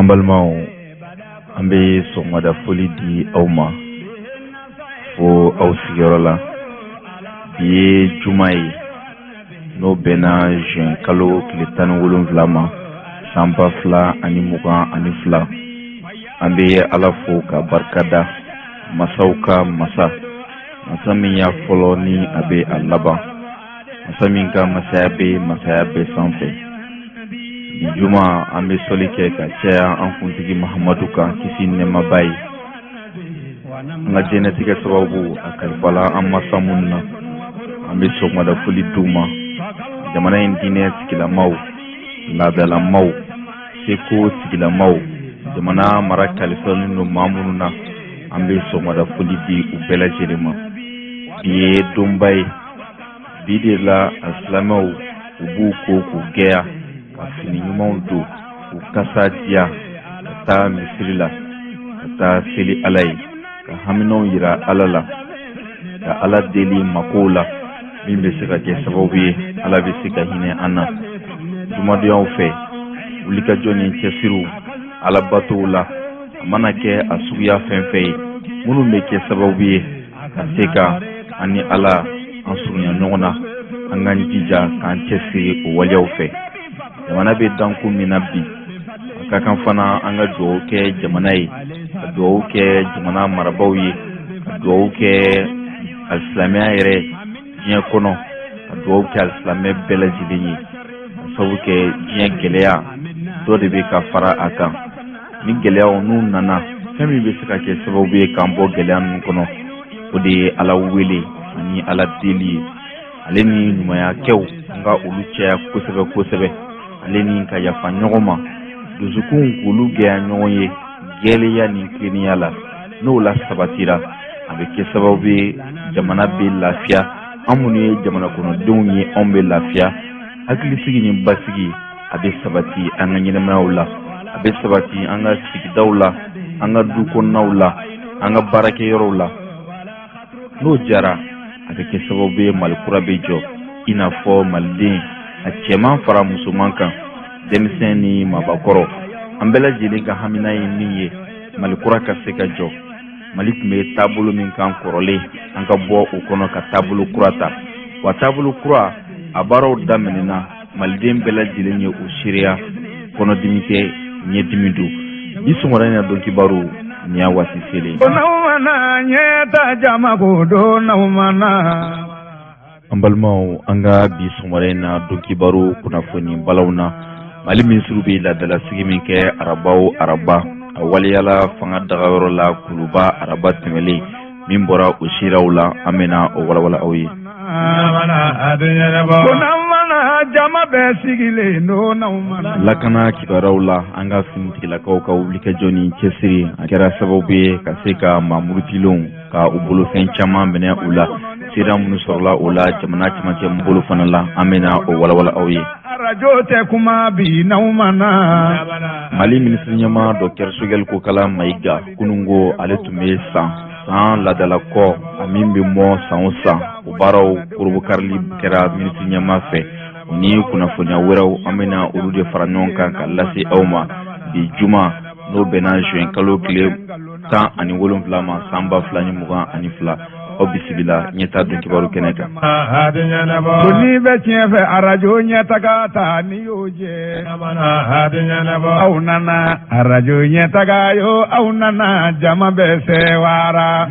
An balimaw an bɛ sɔgɔmada foli di aw ma fo aw sigiyɔrɔ la. Bi ye juma ye n'o bɛnna juin kalo tile 17 ma san 2022. An bɛ Ala fo ka barikada masaw ka masa min y'a fɔlɔ ni a bɛ a laban, masa min ka masaya bɛ masaya bɛɛ sanfɛ. Bi juma an bɛ sɔli kɛ ka caya an kuntigi Mahamadu kan kisi nɛɛma b'a ye. An ka diɲɛlatigɛ sababu a kalifala an masa minnu na. An bɛ sɔgɔmada foli d'u ma. Jamana in diinɛ sigilamaw, laadalamaw, seko sigilamaw, jamana mara kalifalen don maa minnu na. An bɛ sɔgɔmada foli di u bɛɛ lajɛlen ma. Bi ye donba ye. Bi de la silamɛw u b'u ko k'u gɛya ka fini ɲumanw don k'u kasa diya ka taa misiri la ka taa seli Ala ye ka haminaw yira Ala la ka Ala deli makow la min bɛ se ka kɛ sababu ye Ala bɛ se ka hinɛ an na. Jumadonyaw fɛ wulikajɔ ni cɛsiriw Ala batow la a mana kɛ a suguya fɛn fɛn ye minnu bɛ kɛ sababu ye ka se ka an ni Ala an surunya ɲɔgɔn na. An k'an jija k'an cɛsiri o waleyaw fɛ. Jamana bɛ danko min na bi a ka kan fana an ka dugawu kɛ jamana ye, ka dugawu kɛ jamana marabaaw ye, ka dugawu kɛ alisilamɛya yɛrɛ diɲɛ kɔnɔ, ka dugawu kɛ alisilamɛ bɛɛ lajɛlen ye. Ka sababu kɛ diɲɛ gɛlɛya dɔ de bɛ ka fara a kan. Ni gɛlɛyaw n'u nana fɛn min bɛ se ka kɛ sababu ye k'an bɔ gɛlɛya ninnu kɔnɔ o de ye Ala wele ani Ala deli ye. Ale ni ɲumanya kɛw an ka olu caya kosɛbɛ kosɛbɛ. Ale ni ka yafa ɲɔgɔn ma, dusukun k'olu gɛya ɲɔgɔn ye gɛlɛya ni tilennenya la. N'o la sabatira a bɛ kɛ sababu ye jamana bɛ lafiya. An minnu ye jamana kɔnɔdenw ye anw bɛ lafiya. Hakilisigi ni basigi a bɛ sabati an ka ɲɛnɛmayaw la, a bɛ sabati an ka sigidaw la, an ka du kɔnɔnaw la, an ka baarakɛyɔrɔw la. N'o jara a bɛ kɛ sababu ye Mali kura bɛ jɔ i n'a fɔ maliden a cɛman fara musoman kan, denmisɛn ni mabakɔrɔ. An bɛɛ lajɛlen ka hamina ye min ye Mali kura ka se ka jɔ. Mali tun bɛ taabolo min kan kɔrɔlen an ka bɔ o kɔnɔ ka taabolo kura ta. Wa taabolo kura a baaraw daminɛna maliden bɛɛ lajɛlen ye o seereya. Kɔnɔdimi tɛ, ɲɛdimi don. Bi sɔgɔmada in na don kibaru ni y'a waati selen. An balimaw an ka bi sɔgɔmada in na don kibaru kunnafoni balaw na. Mali minisiriw bɛ laadalasigi min kɛ arabaw araba a waliyala fanga dagayɔrɔ la kuluba araba tɛmɛlen min bɔra o siraw la. An bɛna o walawala aw ye. Lakana kibaruyaw la an ka finitigilakaw ka wulikajɔ ni cɛsiri a kɛra sababu ye ka se ka mamurutilenw ka u bolofɛn caman minɛ u la. Sira minnu sɔrɔla o la jamana cɛmancɛ bolo fana la. An bɛna o walawala aw ye. Mali minisiri ɲɛma Dr Sogɛl Kokala Mayiga kunungo ale tun bɛ san laadala kɔ a min bɛ mɔ san o san o baaraw korobokarili kɛra minisiri ɲɛma fɛ. O ni kunnafoniya wɛrɛw an bɛna olu de fara ɲɔgɔn kan ka lase aw ma bi juma n'o bɛnna juin kalo tile 17 ma san 2022. Aw bisimila ɲɛta don kibaru kɛnɛ kan. Ni bɛ tiɲɛ fɛ arajo ɲɛtaga ta ni y'o jɛ. Aw nana arajo ɲɛtaga yo, aw nana jama bɛ sɛwara.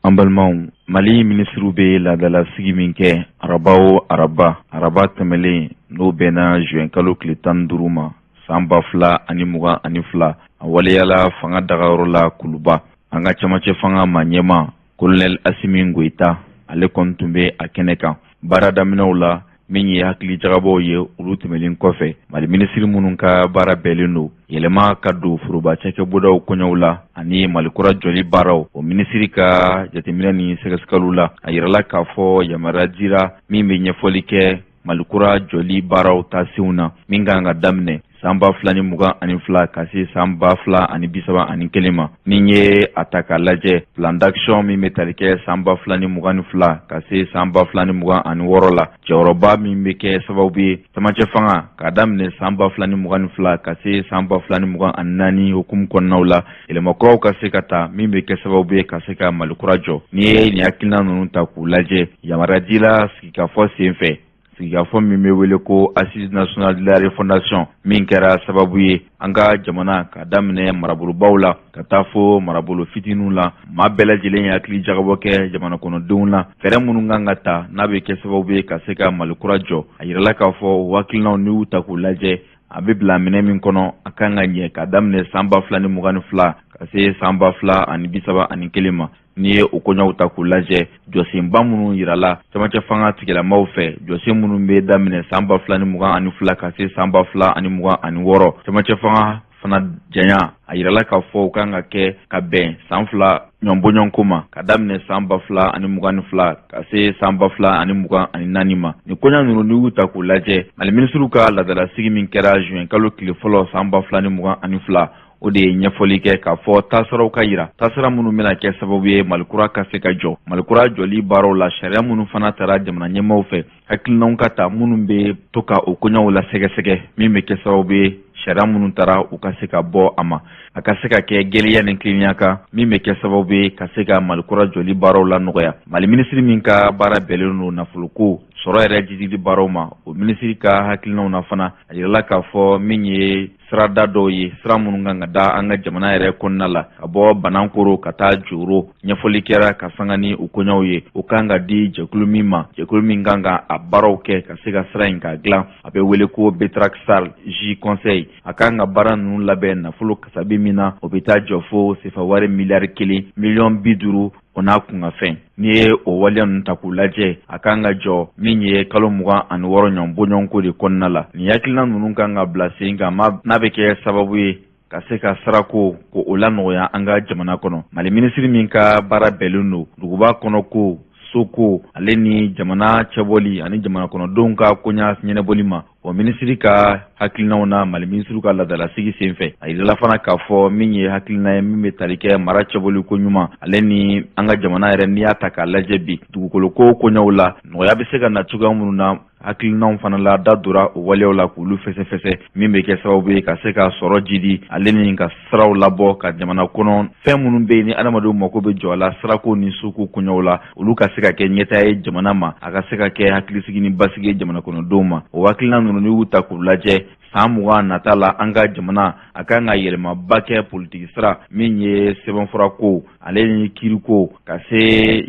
An balimaw Mali minisiriw bɛ laadalasigi min kɛ araba tɛmɛlen n'o bɛnna juin kalo tile 15 ma san 2022. A waliyala fanga dagayɔrɔ la kuluba. An ka cɛmancɛ fanga ma ɲɛma Colonel Asimi Goita ale kɔni tun bɛ a kɛnɛ kan. Baara daminɛw la min ye hakili jagabɔw ye olu tɛmɛlen kɔfɛ Mali minisiri minnu ka baara bɛɛlen don yɛlɛma ka don foroba cɛkɛbɔdaw kɔɲɔw la ani Mali kura jɔli baaraw. O minisiri ka jateminɛ ni sɛgɛsɛgɛliw la a yirala k'a fɔ yamaruya dira min bɛ ɲɛfɔli kɛ malikura joli baaraw taasiw na min kan ka daminɛ san 2022 ka se san 2031 ma. Ni ye a ta k'a lajɛ plan d'action min bɛ tali kɛ san 2022 ka se san 2026 la, jɔyɔrɔba min bɛ kɛ sababu ye camancɛ fanga ka daminɛ san 2022 ka se san 2024 hukumu kɔnɔnaw la, yɛlɛmakuraw ka se ka ta min bɛ kɛ sababu ye ka se ka malikura jɔ. Ni ye nin hakilina ninnu ta k'u lajɛ, yamaruya dila sigikafɔ sen fɛ, sigikafɔ min bɛ wele ko Assise Nationale de la Refondation, min kɛra sababu ye an ka jamana ka daminɛ marabolobaw la ka taa fo marabolo fitininw la, maa bɛɛ lajɛlen ye hakili jagabɔ kɛ jamana kɔnɔdenw la, fɛɛrɛ minnu kan ka ta n'a bɛ kɛ sababu ye ka se ka malikura jɔ. A yirala k'a fɔ o hakilinaw n'i y'u ta k'u lajɛ, a bɛ bila minɛ min kɔnɔ a kan ka ɲɛ ka daminɛ san 2022 ka se san 2031 ma. Ni ye o koɲaw ta k'u lajɛ, jɔsenba minnu yirala camancɛ fanga tigilamaw fɛ, jɔsen minnu bɛ daminɛ san 2022 ka se san 2026, camancɛ fanga fana janya a yirala k'a fɔ u kan ka kɛ ka bɛn san 2 ɲɔnbɔɲɔnko ma ka daminɛ san 2022 ka se san 2024 ma. Ni koɲa ninnu n'i y'u ta k'u lajɛ, Mali minisiriw ka laadalasigi min kɛra juin kalo tile fɔlɔ san 2022 o de ye ɲɛfɔli kɛ k'a fɔ taasiraw ka yira, taasira minnu bɛna kɛ sababu ye malikura ka se ka jɔ. Malikura jɔli baaraw la, sariya minnu fana tara jamana ɲɛmaaw fɛ, hakilinaw ka ta minnu bɛ to ka o koɲaw la sɛgɛsɛgɛ min bɛ kɛ sababu ye sariya minnu tara u ka se ka bɔ a ma, a ka se ka kɛ gɛlɛya ni tilennenya kan min bɛ kɛ sababu ye ka se ka malikura jɔli baaraw la nɔgɔya. Mali minisiri min ka baara bɛnlen don nafoloko sɔrɔ yɛrɛ jidili baaraw ma, o minisiri ka hakilinaw na fana a yirala k'a fɔ min ye sirada dɔw ye, sira minnu kan ka da an ka jamana yɛrɛ kɔnɔna la ka bɔ banankoro ka taa joro. Ɲɛfɔli kɛra ka sanga ni o koɲaw ye, o kan ka di jɛkulu min ma, jɛkulu min kan ka a baaraw kɛ ka se ka sira in ka dilan. A bɛ wele ko Betraxal J Conseil. A kan ka baara ninnu labɛn nafolo kasabi min na o bɛ taa jɔ fo sefa wari miliyari 1 miliyɔn 50 o n'a kun ka fɛn. N'i ye o waleya ninnu ta k'u lajɛ, a kan ka jɔ min ye kalo 26 ɲɔnbɔɲɔnko de kɔnɔna la. Nin hakilina ninnu kan ka bila sen kan n'a bɛ kɛ sababu ye ka se ka sarako ko o la nɔgɔya an ka jamana kɔnɔ. Mali minisiri min ka baara bɛnlen don duguba kɔnɔ ko, soko, ale ni jamana cɛbɔli ani jamana kɔnɔdenw ka koɲa ɲɛnɛbɔli ma, o minisiri ka hakilinaw na Mali minisiriw ka laadalasigi sen fɛ a yirala fana k'a fɔ min ye hakilina ye min bɛ tali kɛ mara cɛbɔli ko ɲuman, ale ni an ka jamana yɛrɛ n'i y'a ta k'a lajɛ bi dugukolo ko koɲaw la nɔgɔya bɛ se ka na cogoya minnu na, hakilinaw fana la da dora o waleyaw la k'olu fɛsɛfɛsɛ min bɛ kɛ sababu ye ka se ka sɔrɔ jidi, ale ni ka siraw labɔ ka jamana kɔnɔ fɛn minnu bɛ yen ni adamadenw mako bɛ jɔ a la, sirako ni suko koɲaw la, olu ka se ka kɛ ɲɛtaa ye jamana ma, a ka se ka kɛ hakilisigi ni basigi ye jamana kɔnɔdenw ma. O hakilina ninnu n'i y'u ta k'u lajɛ, san 20 nata la an ka jamana a kan ka yɛlɛmaba kɛ politiki sira min ye sɛbɛnfura ko, ale ni kiiriko, ka se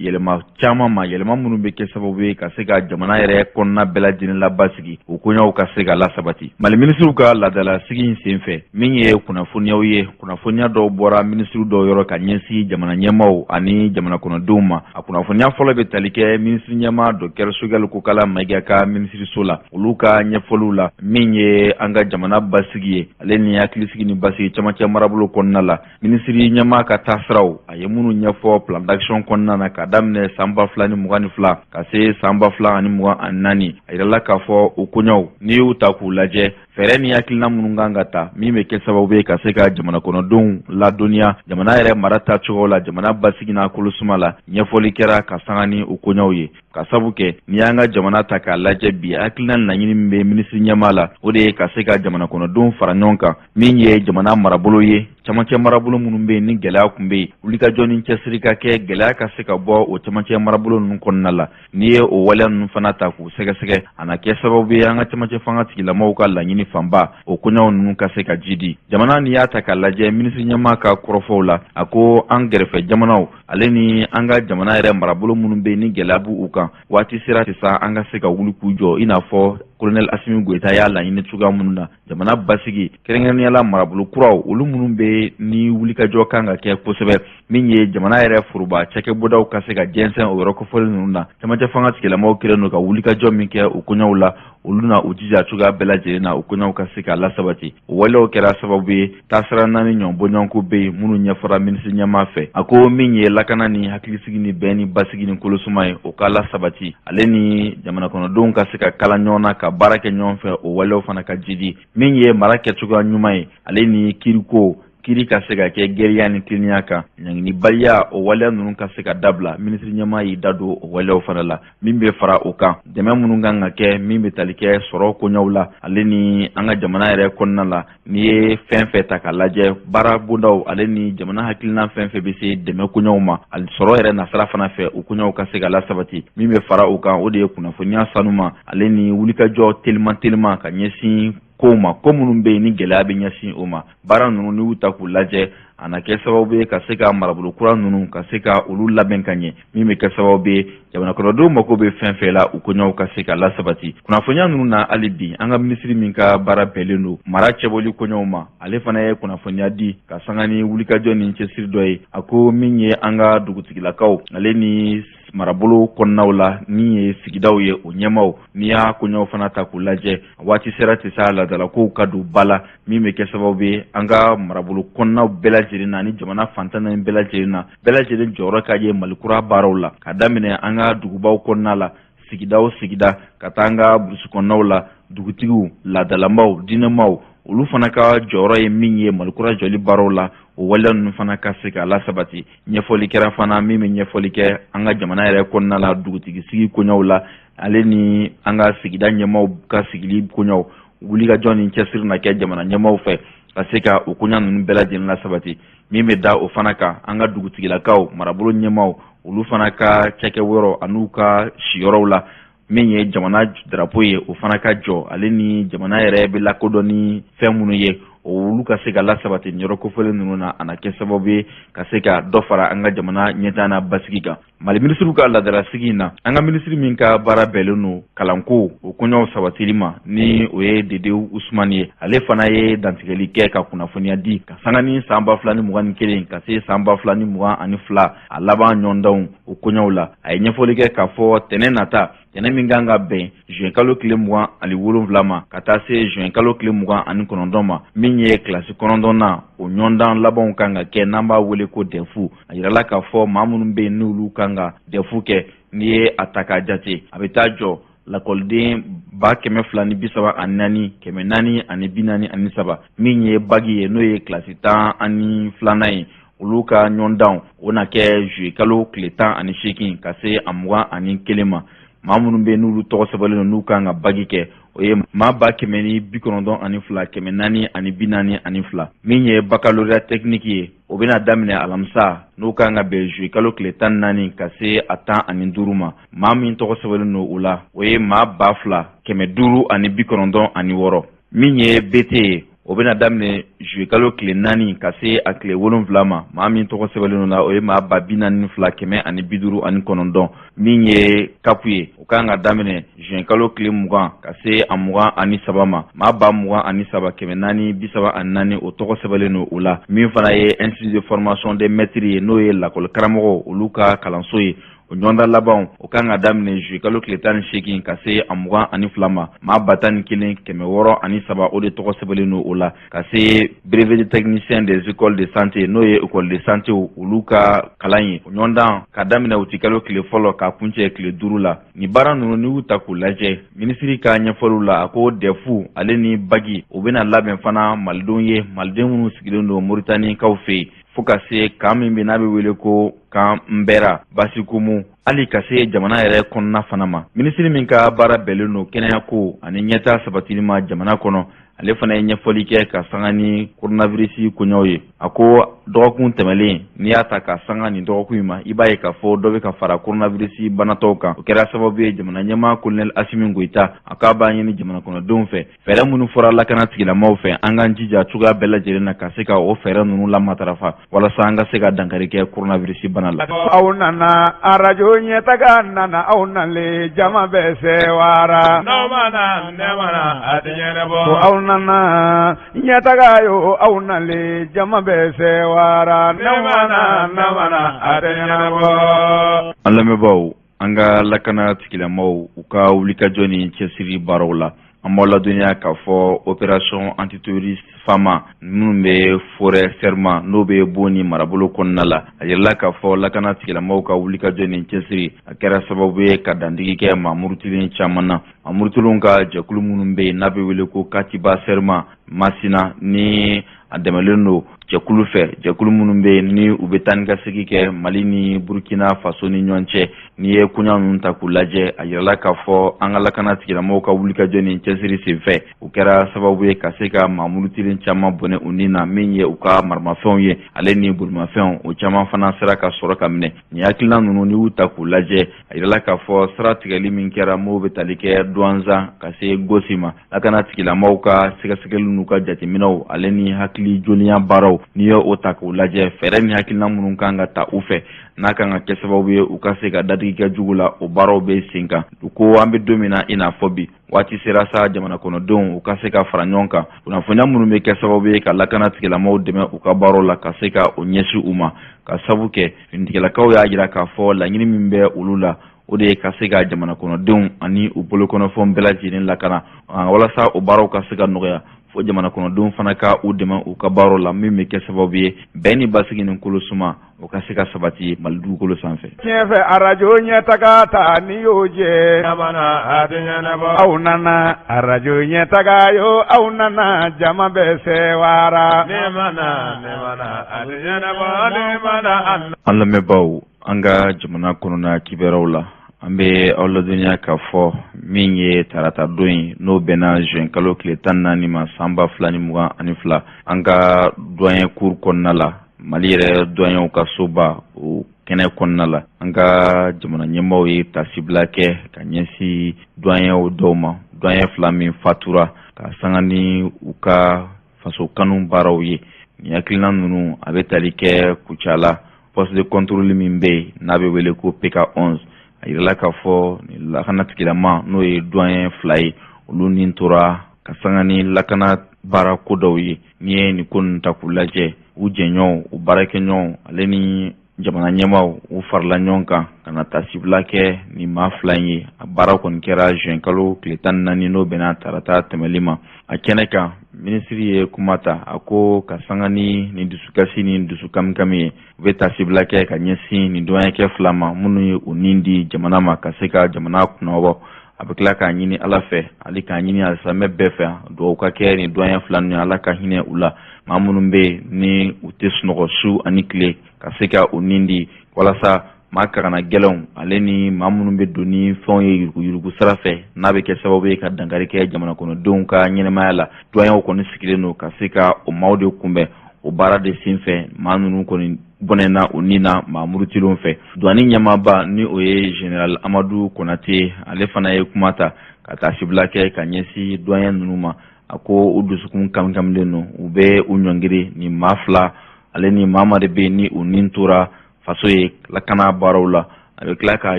yɛlɛma caman ma, yɛlɛma minnu bɛ kɛ sababu ye ka se ka jamana yɛrɛ kɔnɔna bɛɛ lajɛlen la basigi, o koɲaw ka se ka lasabati. Mali minisiriw ka laadalasigi in sen fɛ min ye kunnafoniyaw ye, kunnafoniya dɔw bɔra minisiriw dɔw yɔrɔ ka ɲɛsin jamana ɲɛmaaw ani jamana kɔnɔdenw ma. A kunnafoniya fɔlɔ bɛ tali kɛ minisiri ɲɛmaa Dr Sogɛl Kokala Mayiga ka minisiriso la, olu ka ɲɛfɔliw la min ye an ka jamana basigi ye, ale ni hakilisigi ni basigi camancɛ marabolo kɔnɔna la. Minisiri ɲɛmaa ka taasiraw a ye minnu ɲɛfɔ plan d'action kɔnɔna na ka daminɛ san 2022 ka se san 2024, a yirala k'a fɔ o koɲaw n'i y'u ta k'u lajɛ, fɛɛrɛ ni hakilina minnu kan ka ta min bɛ kɛ sababu ye ka se ka jamana kɔnɔdenw ladɔnniya jamana yɛrɛ mara tacogo la, jamana basigi n'a kolosuma la, ɲɛfɔli kɛra ka sanga ni o koɲaw ye. Ka sabu kɛ n'i y'an ka jamana ta k'a lajɛ bi, hakilina laɲini min bɛ minisiri ɲɛmaa la o de ye ka se ka jamana kɔnɔdenw fara ɲɔgɔn kan min ye jamana marabolo ye, camancɛ marabolo minnu bɛ yen ni gɛlɛya kun bɛ yen, wulikajɔ ni cɛsiri ka kɛ gɛlɛya ka se ka bɔ o camancɛ marabolo ninnu kɔnɔna la. N'i ye o waleya ninnu fana ta k'u sɛgɛsɛgɛ, a na kɛ sababu ye an ka camancɛ fanga tigilamaw ka laɲini fanba o koɲaw ninnu ka se ka jidi. Jamana n'i y'a ta k'a lajɛ, minisiri ɲɛmaa ka kɔrɔfɔw la a ko an gɛrɛfɛ jamanaw ale ni an ka jamana yɛrɛ marabolo minnu bɛ yen ni gɛlɛya b'u kan, waati sera sisan an ka se ka wuli k'u jɔ i n'a fɔ Colonel Assimi Goïta y'a laɲini cogoya minnu na jamana basigi kɛrɛnkɛrɛnnenya marabolo kuraw olu minnu bɛ ni wulikajɔ kan ka kɛ kosɛbɛ min ye jamana yɛrɛ foroba cakɛbɔdaw ka se ka jɛnsɛn o yɔrɔ kofɔli ninnu na camancɛ fanga tigilamaw kɛlen don ka wulikajɔ min kɛ o koɲɛw la olu na u jija cogoya bɛɛ lajɛlen na o koɲɛw ka se ka lasabati o walew kɛra sababu ye taasira naani ɲɔgɔnbɔɲɔgɔnko bɛ yen minnu ɲɛfɔra minisiri ɲɛmaa fɛ a ko min ye lakana ni hakilisigi ni bɛn ni basigi ni kolosuma ye o ka lasabati ale ni jamana kɔnɔdenw ka se ka kala ɲɔgɔn na ka baara kɛ ɲɔgɔn fɛ o walew fana ka jidi min ye mara kɛcogoya ɲuman ye ale ni kiriko kiri ka se ka kɛ gɛriya ni tileniya kan ɲanginibaliya o waleya ninnu ka se ka dabila minisiri ɲɛmaa y'i da don o waleyaw fana la min bɛ fara o kan dɛmɛ minnu kan ka kɛ min bɛ tali kɛ sɔrɔ koɲɛw la ale ni an ka jamana yɛrɛ kɔnɔna la n'i ye fɛn fɛn ta k'a lajɛ baara bondaw ale ni jamana hakilina fɛn fɛn bɛ se dɛmɛ koɲɛw ma ali sɔrɔ yɛrɛ nasira fana fɛ o koɲɛw ka se ka lasabati min bɛ fara o kan o de ye kunnafoniya sanuma ale ni wulikajɔ teliman ka ɲɛsin ko ma ko minnu bɛ yen ni gɛlɛya bɛ ɲɛsin o ma baara ninnu n'u ta k'u lajɛ a na kɛ sababu ye ka se ka marabolo kura ninnu ka se ka olu labɛn ka ɲɛ min bɛ kɛ sababu ye jamana kɔnɔdenw mako bɛ fɛn fɛn la u koɲɛw ka se ka lasabati kunnafoniya ninnu na hali bi an ka minisiri min ka baara bɛɛlen don mara cɛbɔli koɲɛw ma ale fana ye kunnafoniya di ka sanga ni wulikajɔ ni cɛsiri dɔ ye a ko min ye an ka dugutigilakaw ale ni marabolo kɔnɔnaw la min ye sigidaw ye o ɲɛmaw n'i y'a koɲɛw fana ta k'u lajɛ waati sera tɛ se a ladalakow ka don ba la min bɛ kɛ sababu ye an ka marabolo kɔnɔnaw bɛɛ lajɛlen na ani jamana fantan naani bɛɛ lajɛlen na bɛɛ lajɛlen jɔyɔrɔ ka ye malikura baaraw la ka daminɛ an ka dugubaw kɔnɔna la sigida ka taa an ka burusi kɔnɔnaw la dugutigiw ladalamaw diinɛmaw olu fana ka jɔyɔrɔ ye min ye malikura jɔli baaraw la o waleya ninnu fana ka se ka lasabati ɲɛfɔli kɛra fana min bɛ ɲɛfɔli kɛ an ka jamana yɛrɛ kɔnɔna la dugutigisigi koɲɛw la ale ni an ka sigida ɲɛmaw ka sigili koɲɛw wulikajɔ ni cɛsiri na kɛ jamana ɲɛmaw fɛ ka se ka o koɲɛ ninnu bɛɛ lajɛlen lasabati min bɛ da o fana kan an ka dugutigilakaw marabolo ɲɛmaw olu fana ka cɛkɛwɔrɔ an'u ka siyɔrɔw la min ye jamana drapeau ye o fana ka jɔ ale ni jamana yɛrɛ bɛ lakodɔn ni fɛn minnu ye olu ka se ka lasabati yɔrɔ kofɔlen ninnu na a na kɛ sababu ye ka se ka dɔ fara an ka jamana ɲɛtaa na basigi kan mali minisiriw ka ladarasigi in na an ka minisiri min ka baara bɛɛlen don kalanko o koɲɛw sabatili ma ni o ye Dedewu Usumani ye ale fana ye dantigɛli kɛ ka kunnafoniya di ka sanga ni san 2021 ka se san 2022 a laban ɲɔgɔndanw o koɲɛw la a ye ɲɛfɔli kɛ k'a fɔ tɛnɛ nata tɛnɛ min kan ka bɛn juin kalo tile 27 ma ka taa se juin kalo tile 29 ma min ye kilasi 9 na o ɲɔgɔndan labanw kan ka kɛ n'an b'a wele ko DEF a yirala k'a fɔ maa minnu bɛ yen n'olu kan ka DEF kɛ n'i ye a ta k'a jate a bɛ taa jɔ lakɔliden 234 443 min ye bagi ye n'o ye kilasi 12 ye olu ka ɲɔgɔndan o na kɛ juillet kalo tile 18 ka se a 21 ma maa minnu bɛ yen n'olu tɔgɔ sɛbɛnlen don n'u kan ka bagi kɛ o ye maa 192 442 min ye baccalauréat technique ye o bɛna daminɛ alamisa n'o kan ka bɛn juillet kalo tile 14 ka se a 15 ma maa min tɔgɔ sɛbɛnlen don o la o ye maa 2,596 min ye BT ye o bɛna daminɛ juillet kalo tile 4 ka se a tile 7 ma maa min tɔgɔ sɛbɛnlen don la o ye maa 42,129 min ye CAP ye o kan ka daminɛ juin kalo tile 20 ka se a 23 ma maa 23,434 o tɔgɔ sɛbɛnlen don o la min fana ye institut de formation des maîtres ye n'o ye lakɔli karamɔgɔ olu ka kalanso ye o ɲɔgɔndan labanw o kan ka daminɛ juillet kalo tile 18 ka se a 22 ma maa 11,603 o de tɔgɔ sɛbɛnlen don o la ka se brevet de technicien des écoles de santé n'o ye école de santé olu ka kalan ye o ɲɔgɔndan ka daminɛ o ti kalo tile fɔlɔ ka kuncɛ tile 5 la ni baara ninnu ni y'u ta k'u lajɛ minisiri ka ɲɛfɔliw la a ko DEF ale ni bagi o bɛna labɛn fana malidenw ye maliden minnu sigilen don Moritani kaw fɛ yen fo ka se kan min bɛ n'a bɛ wele ko kan Nbɛra Basikumu hali ka se jamana yɛrɛ kɔnɔna fana ma minisiri min ka baara bɛɛlen don kɛnɛyako ani ɲɛtaa sabatili ma jamana kɔnɔ ale fana ye ɲɛfɔli kɛ ka sanga ni coronavirus koɲɛw ye a ko dɔgɔkun tɛmɛlen n'i y'a ta ka sanga nin dɔgɔkun in ma i b'a ye k'a fɔ dɔ bɛ ka fara coronavirus banatɔw kan o kɛra sababu ye jamana ɲɛmaa colonel Asimi Goita a k'a b'a ɲini jamana kɔnɔdenw fɛ fɛɛrɛ minnu fɔra lakana tigilamaw fɛ an k'an jija cogoya bɛɛ lajɛlen na ka se ka o fɛɛrɛ ninnu lamatarafa walasa an ka se ka dankari kɛ coronavirus bana la. Aw nana arajo ɲɛtaga nana aw nalen jama bɛɛ sewara n'aw mana ne mana a tɛ ɲɛnabɔ aw nana ɲɛtaga yo aw nalen jama bɛɛ sewara n'aw mana a tɛ ɲɛnabɔ. An lamɛnbaaw an ka lakana tigilamaw u ka wulikajɔ ni cɛsiri baaraw la an b'aw ladɔnniya k'a fɔ opération antiterroriste fama minnu bɛ forêt serment n'o bɛ bon ni marabolo kɔnɔna la a yirala k'a fɔ lakana tigilamaw ka wulikajɔ ni cɛsiri a kɛra sababu ye ka dandigi kɛ maa murutilen caman na maa murutilenw ka jɛkulu minnu bɛ yen n'a bɛ wele ko Katiba serment Masina ni a dɛmɛlen don jɛkulu fɛ jɛkulu minnu bɛ yen ni u bɛ taa ni ka segin kɛ Mali ni Burkina Faso ni ɲɔgɔn cɛ n'i ye koɲa ninnu ta k'u lajɛ a yirala k'a fɔ an ka lakana tigilamaw ka wulikajɔ ni cɛsiri senfɛ u kɛra sababu ye ka se ka maa murutilen caman bɔnɛ u ni na min ye u ka maramafɛnw ye ale ni bolimafɛnw o caman fana sera ka sɔrɔ ka minɛ nin hakilina ninnu n'i y'u ta k'u lajɛ a yirala k'a fɔ sira tigɛli min kɛra m'o bɛ tali kɛ Douanza ka se Gosi ma lakana tigilamaw ka sɛgɛsɛgɛli n'u ka jateminɛw ale ni hakili joliya baaraw n'i ye o ta k'u lajɛ fɛɛrɛ ni hakilina minnu kan ka ta u fɛ n'a kan ka kɛ sababu ye u ka se ka dadigi kɛ jugu la o baaraw bɛ sen kan u ko an bɛ don min na i n'a fɔ bi waati sera sa jamana kɔnɔdenw u ka se ka fara ɲɔgɔn kan kunnafoniya minnu bɛ kɛ sababu ye ka lakana tigilamaw dɛmɛ u ka baaraw la ka se ka o ɲɛsin u ma ka sabu kɛ finitigilakaw y'a jira k'a fɔ laɲini min bɛ olu la o de ye ka se ka jamana kɔnɔdenw ani u bolokɔnɔfɛnw bɛɛ lajɛlen lakana walasa o baaraw ka se ka nɔgɔya fo jamana kɔnɔdenw fana ka u dɛmɛ u ka baaraw la min bɛ kɛ sababu ye bɛn ni basigi ni kolo suma o ka se ka sabati Mali dugukolo sanfɛ. Tiɲɛ fɛ arajo ɲɛtaga ta ni y'o jɛ a tɛ ɲɛnabɔ aw nana arajo ɲɛtaga yo aw nana jama bɛɛ sewara ne mana a tɛ ɲɛnabɔ ne mana. An lamɛnbaaw an ka jamana kɔnɔna kibaruyaw la an bɛ aw ladɔnniya k'a fɔ min ye tarata don ye n'o bɛnna juin kalo tile 14 ma san 2022 an ka doyen cour kɔnɔna la Mali yɛrɛ doyenw ka soba o kɛnɛ kɔnɔna la an ka jamana ɲɛmaaw ye tasibila kɛ ka ɲɛsin doyenw dɔw ma doyen 2 min fatura ka sanga ni u ka faso kanu baaraw ye ni hakilina ninnu a bɛ tali kɛ Kucala poste de contrôle min bɛ yen n'a bɛ wele ko PK11 a yirala k'a fɔ lakana tigilama n'o ye doyen 2 ye olu ni tora ka sanga ni lakana baara ko dɔw ye n'i ye nin ko ninnu ta k'u lajɛ u jɛɲɔgɔnw u baarakɛɲɔgɔnw ale ni jamana ɲɛmaaw u farala ɲɔgɔn kan ka na tasibila kɛ ni maa 2 ye a baara kɔni kɛra juin kalo tile 14 n'o bɛnna tarata tɛmɛli ma a kɛnɛ kan minisiri ye kuma ta a ko ka sanga ni dusukasi ni dusukamikami ye u bɛ tasibila kɛ ka ɲɛsin nin doyenkɛ 2 ma minnu ye u nin di jamana ma ka se ka jamana kunnabɔ a bɛ tila k'a ɲini Ala fɛ ale k'a ɲini alisamɛ bɛɛ fɛ dugawu ka kɛ nin doyen 2 ninnu Ala ka hinɛ u la maa minnu bɛ yen ni u tɛ sunɔgɔ su ani tile ka se ka u nin di walasa maa kagana gɛlɛnw ale ni maa minnu bɛ don ni fɛnw ye yuruguyurugu sira fɛ n'a bɛ kɛ sababu ye ka dankari kɛ jamana kɔnɔdenw ka ɲɛnɛmaya la doyenw kɔni sigilen don ka se ka o maaw de kunbɛn o baara de senfɛ maa ninnu kɔni bɔnɛna o ni na maa murutilenw fɛ douane ɲɛmaaba ni o ye général Amadou Konate ale fana ye kuma ta ka tasibila kɛ ka ɲɛsin doyen ninnu ma a ko u dusukun kamikamilen don u bɛ u ɲɔngiri ni maa 2 ale ni maa de bɛ ni u nin tora faso ye lakana baaraw la a bɛ tila k'a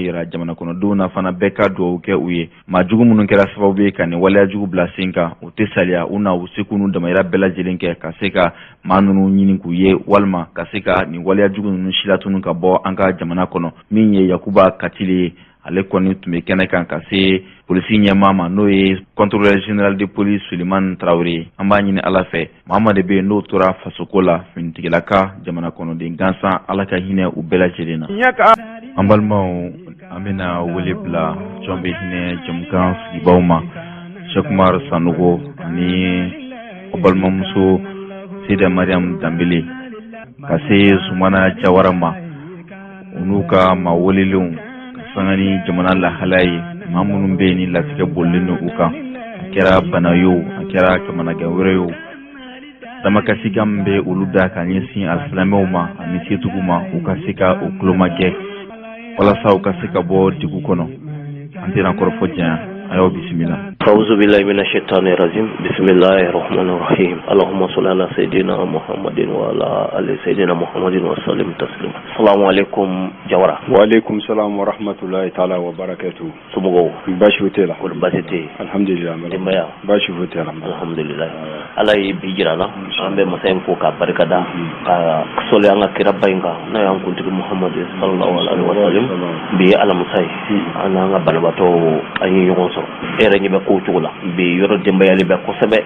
yira jamana kɔnɔdenw na fana bɛɛ ka dugawu kɛ u ye maa jugu minnu kɛra sababu ye ka nin waleya jugu bila sen kan u tɛ saliya u na u seko n'u damayira bɛɛ lajɛlen kɛ ka se ka maa ninnu ɲini k'u ye walima ka se ka nin waleya jugu ninnu silatunu ka bɔ an ka jamana kɔnɔ min ye Yakuba Katile ye ale kɔni tun bɛ kɛnɛ kan ka se polisi ɲɛmaa ma n'o ye contrôleur général de police Suleiman Traoré an b'a ɲini Ala fɛ maa de bɛ yen n'o tora fasoko la finitigilaka jamana kɔnɔden gansan Ala ka hinɛ u bɛɛ lajɛlen na. An balimaw an bɛna wele bila jɔn bɛ hinɛ jamukan sigibaw ma Cheikh Umar Sanogo ani o balimamuso Seyda Mariam Danbele ka se Sumana Jawara ma u n'u ka maa welelenw sanga ni jamana lahala ye maa minnu bɛ yen ni latigɛ bolilen don u kan a kɛra bana ye o a kɛra kamanagɛn wɛrɛ ye o damakasi kan bɛ olu da ka ɲɛsin alisilamɛw ma ani setugu ma u ka se ka o kulomajɛ walasa u ka se ka bɔ digu kɔnɔ an tɛna kɔrɔfɔ janya a y'aw bisimila. أعوذ بالله من الشيطان الرجيم بسم الله الرحمن الرحيم اللهم صل على سيدنا محمد وعلى آل سيدنا محمد وسلم تسليما. السلام عليكم جوارا. وعليكم السلام ورحمة الله تعالى وبركاته. سمو باشو تلا. ورباتي. الحمد لله. دميا. باشو تلا. الحمد لله. الله يبيجرانا. أمبي مسايم فوكا بركدا. كسولي أنا كرباينغا. نايم كنت محمد صلى الله عليه وسلم. بي على مساي. أنا بنباتو أي يوم era ñebe ko cugula bi yoro demba yali be ko sebe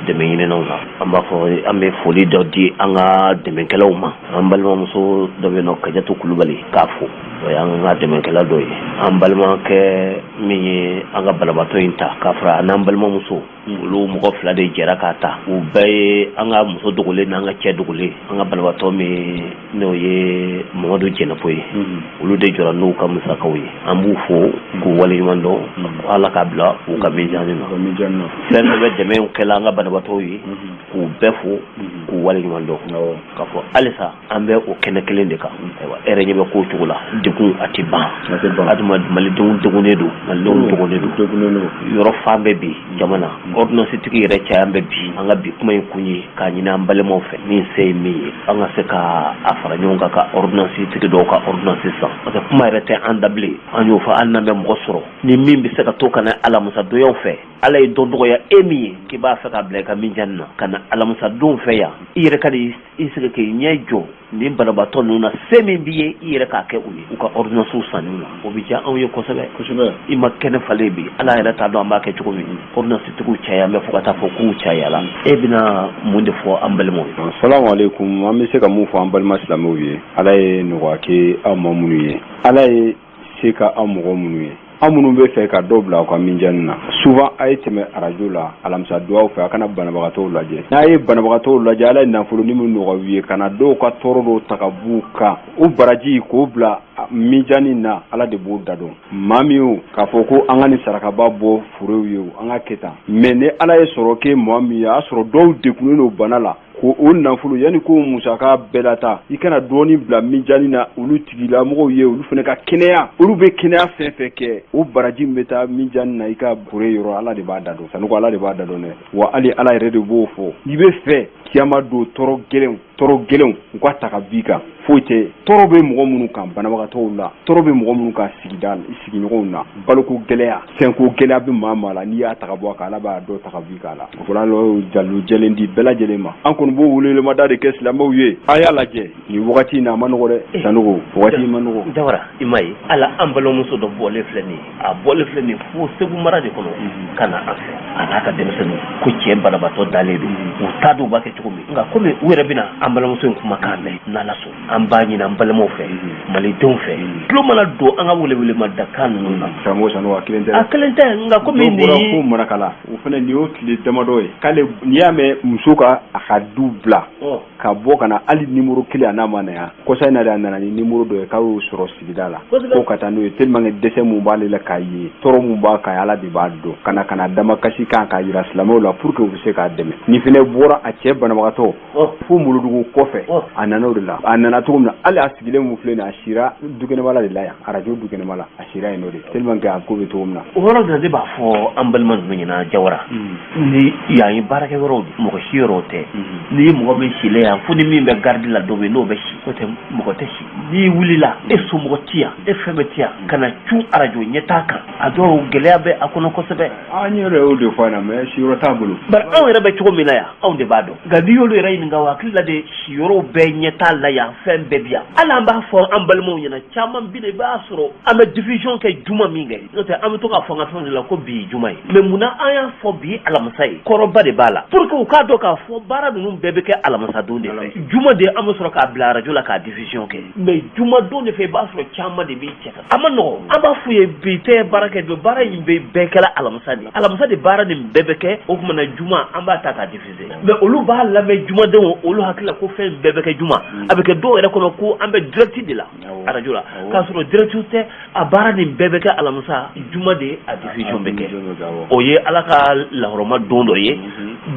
deme yine non la amba fo ambe foli do di anga deme kelaw ma ambal mo muso do be no kajatu kulubali kafu do anga deme kala do yi ambal ma ke mi anga balabato inta kafra anambal mo muso lu mo ko fla de jera kata u bay anga muso dugule na anga che dugule anga balabato mi no ye modu jena poyi ulu de jora no kam sa kawi ambu fo go wali mando ala kabla u ka mejani no sen be deme kala anga balabato yi ku befu ku wali mando ka fo alisa ambe o kene kelende ka aywa ere nyebe ko tugula diku atiba aduma mali dugune do yoro fambe bi jamana ordonnance tigi re chambe bi anga bi kuma kunyi ka nyina mbale mo fe ni sey mi anga se ka afara nyonga ka ordonnance tigi do ka ordonnance sa parce que kuma rete andable anyo fa anna me mo soro ni mimbi se ka to kana ala musa do yo fe ala e do ya emi ki ba fa ka ble ka min janna kana ala musa do fe ya ire ka di isire ke nyejo ni balabato nuna semi biye ire ka ke uni u ka ordonnance sanuna o bi ja an yo ko sebe ima kene fale bi ala ira ta do amba ke chuko mi ordonnance tugu chaya me fukata fo ku chaya la ebina munde fo ambalmo. Assalamu alaikum wa me se ka mu fo ambalma islamu ye ala ye no wa ke amamunu ye ala ye se ka amogo munu ye amunu be fe ka dobla ko minjanna souvent ay teme radio la alamsa duwa fe kana banabagato laje na ye banabagato laje ala na fulu ni mun no wiye kana do ka toro takabuka u baraji ko bla minjani na ala de bo dado mamiu ka foko angani saraka babo furewiyo anga keta mene ala ye soroke mami ya soro do de kuno banala ko o nafulu yani ko musaka belata ikana doni bla minjani na ulu tigila mo ye ulu fene ka kinea ulu be kinea fefeke o baraji meta minjani na ika bure yoro ala de ba dado sanu ko ala de ba dado ne wa ali ala rede bo fo ibe fe kiyama do toro gelen ko taka vika foite toro be mo munu kan banabagato la toro be mo munu ka sigidal isigi nyogon na baloko gelea senko gelea be mama la ni ya taka bo ka ala ba do taka vika la ko la lo jallu jelendi bela jelema an bo wulele ma da de kes la mawye aya laje ni wakati na manugo de sanugo wakati manugo dawara imai ala ambalo muso do bole fleni a bole fleni fu sebu marade kono kana afe ana ka demsen ko cemba na bato daledu o tadu ba ke chukumi nga kome wera bina ambalo muso kuma kande na laso ambani na ambalo mo fe mali don fe lo mala do anga wule ma dakan no sango sanu akilente nga kome ni ko marakala o fene ni o tile damadoy kale niame musuka akadu bla ka bo kana ali numero kile anama na ya ko sai na da na ni numero do ka o soro sigidala ko kata no telmange dese mu bale la kayi toro mu ba ka ala di baddo kana dama kashi kan ka yira islamo la pour que vous se ka deme ni fene bora a che bana magato fu muludu ko fe anana la anana to na ali asigile mu flene ashira dugene mala de la ya arajo dugene mala ashira eno de telmange an ko be to na woro de ba fo ambalman no nyina jawara ni yayi barake woro mo ko shirote ni mo be shile ya funi mi be gardi la dobe no be shi ko te mo ko te shi ni wulila e so mo tia e febetia kana chu arajo nyetaka ado geleabe akono ko sebe anyere o de fana me shiro tabulu bar aw rebe chugo milaya aw de bado gadi yo le ray nga wakila de shiro be nyeta la ya fembe bia ala mba fo ambalmo nyina chaman bi de ba soro ame division ke juma mi ngai no te am to ka fo nga fo la ko bi juma me muna aya fo bi ala masai koroba de bala pour que ka do ka fo bara num bebe ke ala masa donde juma de am soro ka bla radio la ka division ke me juma do ne fe ba soro chama de bi cheka amano aba fu ye bi te barake do bara yimbe be kala ala masa de bara de bebe ke o kuma na juma amba ta ka diviser me olu ba la me juma de olu hakila ko fe bebe ke juma abeke do ere ko ambe direct de la arajo la k'a sɔrɔ direct tɛ a baara nin bɛɛ bɛ kɛ alamisa juma de a diffusion bɛ kɛ o ye ala ka lahɔrɔma don dɔ ye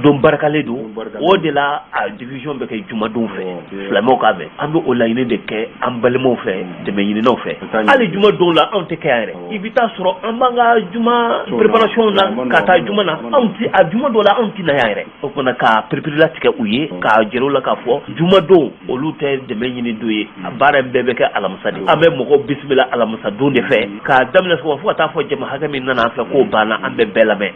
don barikalen don o de la a diffusion bɛ kɛ jumadon fɛ silamɛw k'a mɛn an bɛ o laɲini de kɛ an balimaw fɛ dɛmɛ ɲininaw fɛ hali jumadon la anw tɛ kɛ yan yɛrɛ i bɛ taa sɔrɔ an b'an ka juma préparation na ka taa juma na anw ti a juma dɔ la anw ti na yan yɛrɛ o kumana ka periperi latigɛ u ye k'a jɛr'u la k'a fɔ jumadon olu tɛ dɛmɛ ɲini don ye a baara bɛɛ bɛ kɛ alamisa de an bɛ mɔgɔw bisimila alamisa don de fɛ k'a daminɛ sɔgɔma fo ka taa fɔ jama hakɛ min nana an fɛ k'o banna an bɛɛ bɛɛ lamɛn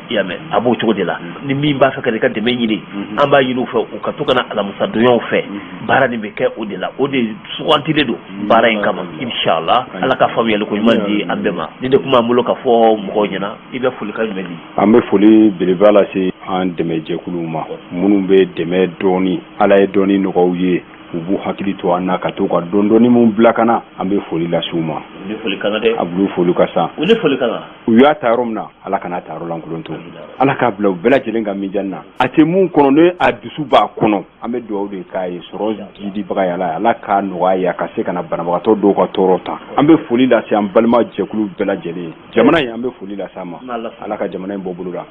i y'a mɛn a b'o cogo de la ni min b'a fɛ ka i ka dɛmɛ ɲini an b'a ɲini u fɛ u ka to ka na alamisa donyaw fɛ baara nin bɛ kɛ o de la o de sugantilen don baara in kama inshallah ala ka faamuyali ko ɲuman di an bɛɛ ma ni de kuma an bolo ka fɔ mɔgɔw ɲɛna i bɛ foli ka jumɛn di an bɛ foli belebele lase an dɛmɛjɛkuluw ma minnu bɛ dɛmɛ dɔɔni ala ye dɔɔni nɔgɔw ye u b'u hakili to an na ka to ka dɔɔni mun bila ka na an bɛ foli lase u ma ni foli kana dɛ a bulu foli ka sa u ni foli kana u y'a ta yɔrɔ min na ala kana ta yɔrɔ lankolon to ala k'a bila u bɛɛ lajɛlen ka mijan na a tɛ mun kɔnɔ ne a dusu b'a kɔnɔ an bɛ dugawu de k'a ye sɔrɔ jidibaga ye ala k'a nɔgɔya ye a ka se ka na banabagatɔ dɔw ka tɔɔrɔ ta an bɛ foli lase an balima jɛkulu bɛɛ lajɛlen jamana in an bɛ foli lase a ma ala ka jamana in bɔ bolo la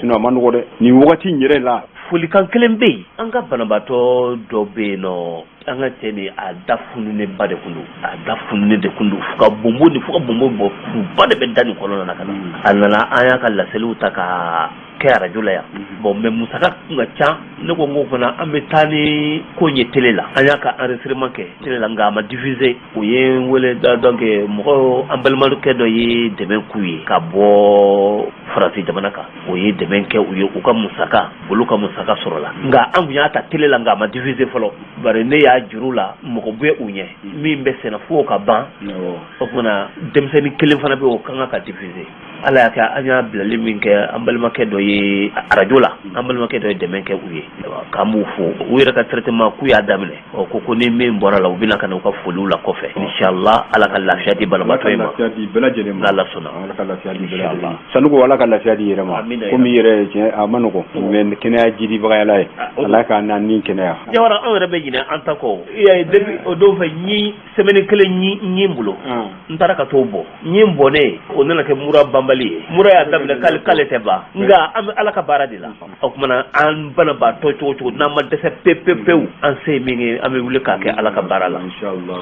sinon a ma nɔgɔ dɛ nin wagati in yɛrɛ la folikan kelen bɛ yen an ka banabaatɔ dɔ bɛ yen nɔ an ka cɛ ni a da fununen ba de kun don a da fununen de kun don fo ka bombo bɔ ba de bɛ da nin kɔnɔna na ka na a nana an y'a ka laseliw ta ka kɛ arajo la yan bon mais musaka ka ca ne ko n ko fana an bɛ taa ni ko ɲɛ télé la an y'a ka enregistrement kɛ télé la nka a ma diffuser o ye n wele donc mɔgɔ an balimakɛ dɔ ye dɛmɛ k'u ye ka bɔ farasi jamana kan o ye dɛmɛ kɛ u ye u ka musaka olu ka musaka sɔrɔ la nka an kun y'a ta télé la nka a ma diffuser fɔlɔ bari ne y'a juru la mɔgɔ bɛ u ɲɛ min bɛ sɛnɛ fo ka ban o kumana denmisɛnnin kelen fana bɛ o kan ka diffuser ala y'a kɛ an y'a bilali min kɛ an balimakɛ dɔ ye arajo la an balimakɛ dɔ ye dɛmɛ kɛ u ye k'an b'u fo u yɛrɛ ka traitement k'u y'a daminɛ ko ni min bɔra la u bɛna ka na u ka foliw la kɔfɛ inshallah ala ka lafiya di banabaatɔ in ma n'ala sɔnna ala ka lafiya di bɛɛ lajɛlen sanuko ala ka lafiya di yɛrɛ ma komi yɛrɛ tiɲɛ a ma nɔgɔn mais kɛnɛya jidibagayala ye ala ka na ni kɛnɛya jawara anw yɛrɛ bɛ ɲinɛ an ta kɔ depuis o don fɛ semaine kelen ɲi bolo n taara ka t'o bɔ ɲi bɔnnen o nana kɛ mura banbali ye mura y'a daminɛ k'ale tɛ ban nka an bɛ ala ka baara de la o kumana an banabaatɔ cogo cogo n'an ma dɛsɛ pewu an se min ye an bɛ wuli k'a kɛ ala ka baara la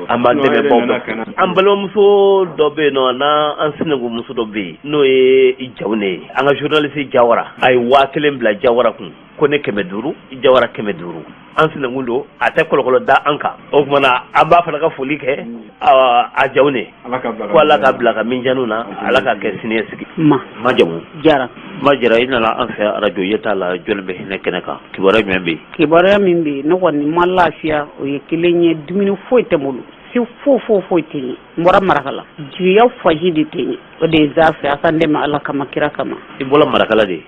an b'an dɛmɛbaaw bɛɛ an balimamuso dɔ bɛ yen nɔ n'an sinankumuso dɔ bɛ yen n'o ye Jawune ye an ka journaliste Jawara a ye 1000 bila Jawara kun ko ne 500 Jawara 500 an sinankun don a tɛ kɔlɔkɔlɔ da an kan o kumana an b'a fana ka foli kɛ a Jawune ko ala ka bila ka min janu na ala ka kɛ siniɲɛsigi ma jamu jara ma jara i nana an fɛ arajo ye t'a la jɔnni bɛ hinɛ kɛnɛ kan kibaruya jumɛn bɛ yen kibaruya min bɛ yen ne kɔni ma lafiya o ye kelen ye dumuni foyi tɛ n bolo si foyi tɛ yen n bɔra marakala jigiya faji de tɛ yen o de ye zafi a ka n dɛmɛ ala kama kira kama i bɔra marakala de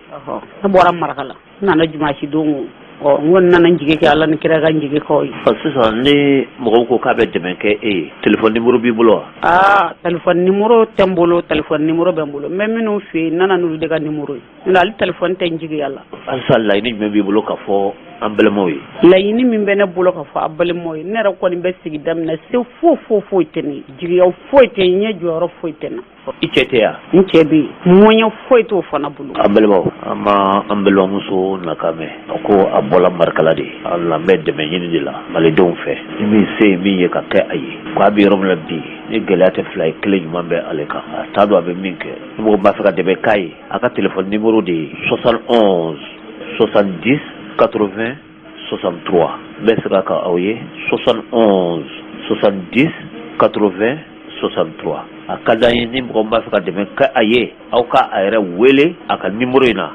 ne bɔra marakala n nana jumasi don n ko nana jigi kɛ ala ni kira ka jigi kɔ ye sisan ni mɔgɔw ko k'a bɛ dɛmɛ kɛ e ye téléphone numéro b'i bolo wa téléphone numéro tɛ n bolo téléphone numéro bɛ n bolo mɛ minnu fɛ yen n nana n'olu de ka numéro ye n'o hali téléphone tɛ n jigiya la halisa laɲini jumɛn b'i bolo ka fɔ an balimaw ye laɲini min bɛ ne bolo ka fɔ an balimaw ye ne yɛrɛ kɔni bɛ sigida min na se foyi tɛ ne jigiya foyi tɛ n ɲɛ jɔyɔrɔ foyi tɛ na i cɛ tɛ yan n cɛ bɛ yen moyen foyi t'o fana bolo an balimaw an ma an balimamuso naka mɛn ko a bɔla marikala de ala n bɛ dɛmɛ ɲini de la malidenw fɛ ni min se ye min ye ka kɛ a ye ko a bɛ yɔrɔ min na bi ni gɛlɛya tɛ fila ye kelen ɲuman bɛ ale kan a t'a dɔn a bɛ min kɛ ni mɔgɔ b'a fɛ ka dɛmɛ k'a ye a ka téléphone numéro de ye 71 70 80 63 n bɛ sira ka aw ye 71 70 80 63 a ka d'an ye ni mɔgɔ b'a fɛ ka dɛmɛ kɛ a ye aw ka a yɛrɛ wele a ka numéro in na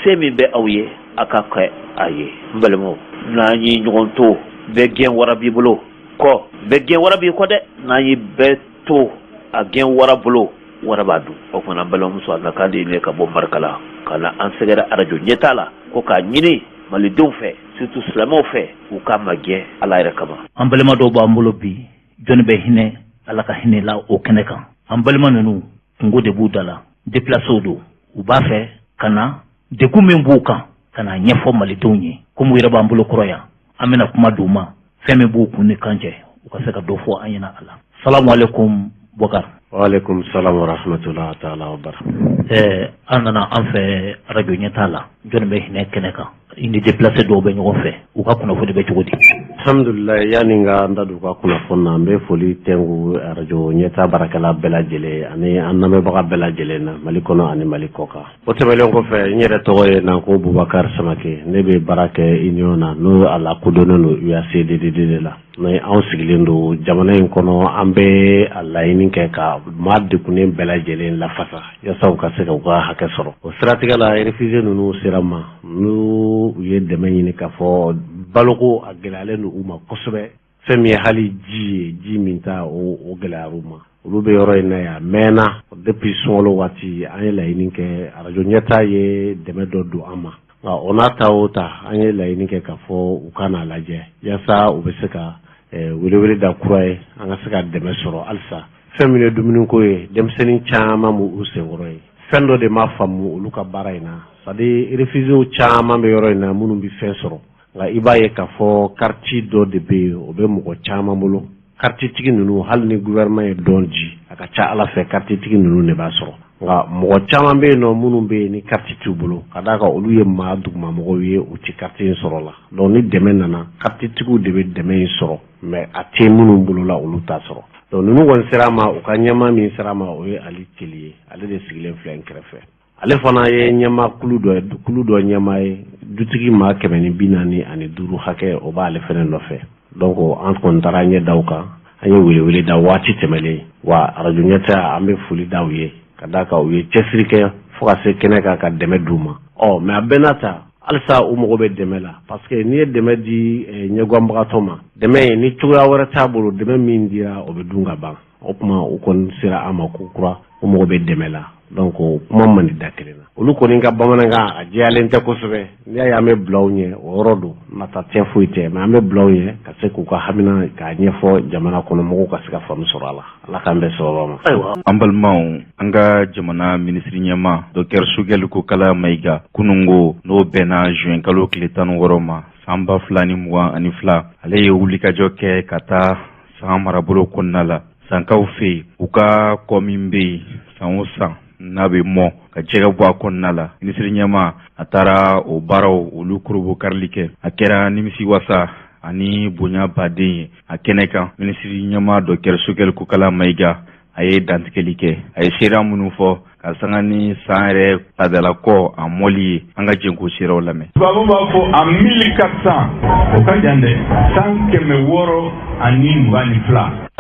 se min bɛ aw ye a ka kɛ a ye n balimaw n'an ye ɲɔgɔn to bɛɛ gɛn wara b'i bolo kɔ bɛɛ gɛn wara b'i kɔ dɛ n'an ye bɛɛ to a gɛn wara bolo wara b'a dun o kumana n balimamuso a nakan de ye ne ka bɔ marikala ka na an sɛgɛrɛ arajo ɲɛ t'a la ko k'a ɲini malidenw fɛ surtout silamɛw fɛ u ka magɛn ala yɛrɛ kama an balima dɔw b'an bolo bi jɔnni bɛ hinɛ ala ka hinɛ la o kɛnɛ kan an balima ninnu kungo de b'u da la déplacés don u b'a fɛ ka na degun min b'u kan ka na ɲɛfɔ malidenw ye komi u yɛrɛ b'an bolo kɔrɔ yan an bɛna kuma d'u ma fɛn min b'u kun ni kan cɛ u ka se ka dɔ fɔ an ɲɛna a la. Salamu alaikum Bokar. Wa alaikum salam wa rahmatullahi ta'ala wa barakatuh. An nana an fɛ radio ɲɛtaa la jɔnni bɛ hinɛ kɛnɛ kan i ni déplacé dɔw bɛ ɲɔgɔn fɛ u ka kunnafoni bɛ cogo di? Alhamdulillah yani n ka n da don u ka kunnafoni na n bɛ foli tɛngu radio ɲɛtaa baarakɛla bɛɛ lajɛlen ani an lamɛnbaga bɛɛ lajɛlen na Mali kɔnɔ ani Mali kɔ kan. O tɛmɛnen kɔfɛ n yɛrɛ tɔgɔ ye Nanko Bubakar Samake ne bɛ baara kɛ Union na n'o a lakodɔnnen don UACDDD de la. Mais anw sigilen don jamana in kɔnɔ an bɛ a laɲini kɛ ka maa degunnen bɛɛ lajɛlen lafasa yaasa u ka se ka u ka hakɛ sɔrɔ. O siratigɛ la réfugié ninnu sera ma n'u ye dɛmɛ ɲini k'a fɔ baloko a gɛlɛyalen don u ma kosɛbɛ fɛn min ye hali ji ye ji min ta o gɛlɛyar'u ma olu bɛ yɔrɔ in na yan mɛnna depuis sunkalo waati an ye laɲini kɛ radio ɲɛtaa ye dɛmɛ dɔ don an ma. O n'a ta o ta an ye laɲini kɛ k'a fɔ u ka n'a lajɛ yaasa u bɛ se ka welewele da kura ye an ka se ka dɛmɛ sɔrɔ halisa fɛn min ye dumuniko ye denmisɛnnin caman b'u senkɔrɔ ye fɛn dɔ de ma faamu olu ka baara in na c'est à dire réfugiés caman bɛ yɔrɔ in na minnu bɛ fɛn sɔrɔ nka i b'a ye k'a fɔ quartier dɔ de bɛ yen o bɛ mɔgɔ caman bolo quartier tigi ninnu hali ni gouvernement ye dɔn di a ka ca ala fɛ quartier tigi ninnu de b'a sɔrɔ nka mɔgɔ caman bɛ yen nɔ minnu bɛ yen ni quartier t'u bolo ka d'a kan olu ye maa dugumamɔgɔw ye u tɛ quartier in sɔrɔ la donc ni dɛmɛ nana quartier tigiw de bɛ dɛmɛ in sɔrɔ mais a tɛ minnu bolo la olu t'a sɔrɔ donc ninnu kɔni sera a ma u ka ɲɛmaa min sera a ma o ye Ali Teli ye ale de sigilen filɛ n kɛrɛfɛ ale fana ye ɲɛmaa kulu dɔ ɲɛmaa ye dutigi maa 445 hakɛ o b'ale fana nɔfɛ donc an kɔni taara ɲɛ da u kan an ye welewele da waati tɛmɛlen wa radio ɲɛtaa an bɛ foli da u ye ka d'a kan u ye cɛsiri kɛ fo ka se kɛnɛ kan ka dɛmɛ d'u ma mais a bɛɛ n'a ta halisa u mago bɛ dɛmɛ la parce que n'i ye dɛmɛ di ɲɛgwanbagatɔ ma dɛmɛ ye ni cogoya wɛrɛ t'a bolo dɛmɛ min dira o bɛ dun ka ban o tuma u kɔni sera an ma ko kura u mago bɛ dɛmɛ la donc kuma man di da kelen na olu kɔni ka bamanankan a jɛyalen tɛ kosɛbɛ n'i y'a ye an bɛ bila u ɲɛ o yɔrɔ don nata tɛ foyi tɛ mais an bɛ bila u ɲɛ ka se k'u ka hamina k'a ɲɛfɔ jamana kɔnɔ mɔgɔw ka se ka faamu sɔrɔ a la ala k'an bɛ sababa ma. Ayiwa an balimaw an ka jamana minisiri ɲɛma Dr Sogɛli Kokala Mayiga kunungo n'o bɛnna juin kalo tile 16 ma san 2022 ale ye wulikajɔ kɛ ka taa san marabolo kɔnɔna la sankaw fɛ u ka kɔ min bɛ yen san o san n'a bɛ mɔ ka jɛgɛ bɔ a kɔnɔna la minisiri ɲɛma a taara o baaraw olu korobo karili kɛ a kɛra nimisi wasa ani bonya baden ye a kɛnɛ kan minisiri ɲɛma Dr Sogɛli Kokala Mayiga a ye dantigɛli kɛ a ye seereya minnu fɔ ka sanga ni san yɛrɛ ladala kɔ a mɔli ye an ka jɛnko seerew lamɛn. Tubabu b'a fɔ a 1400 o ka jan dɛ 622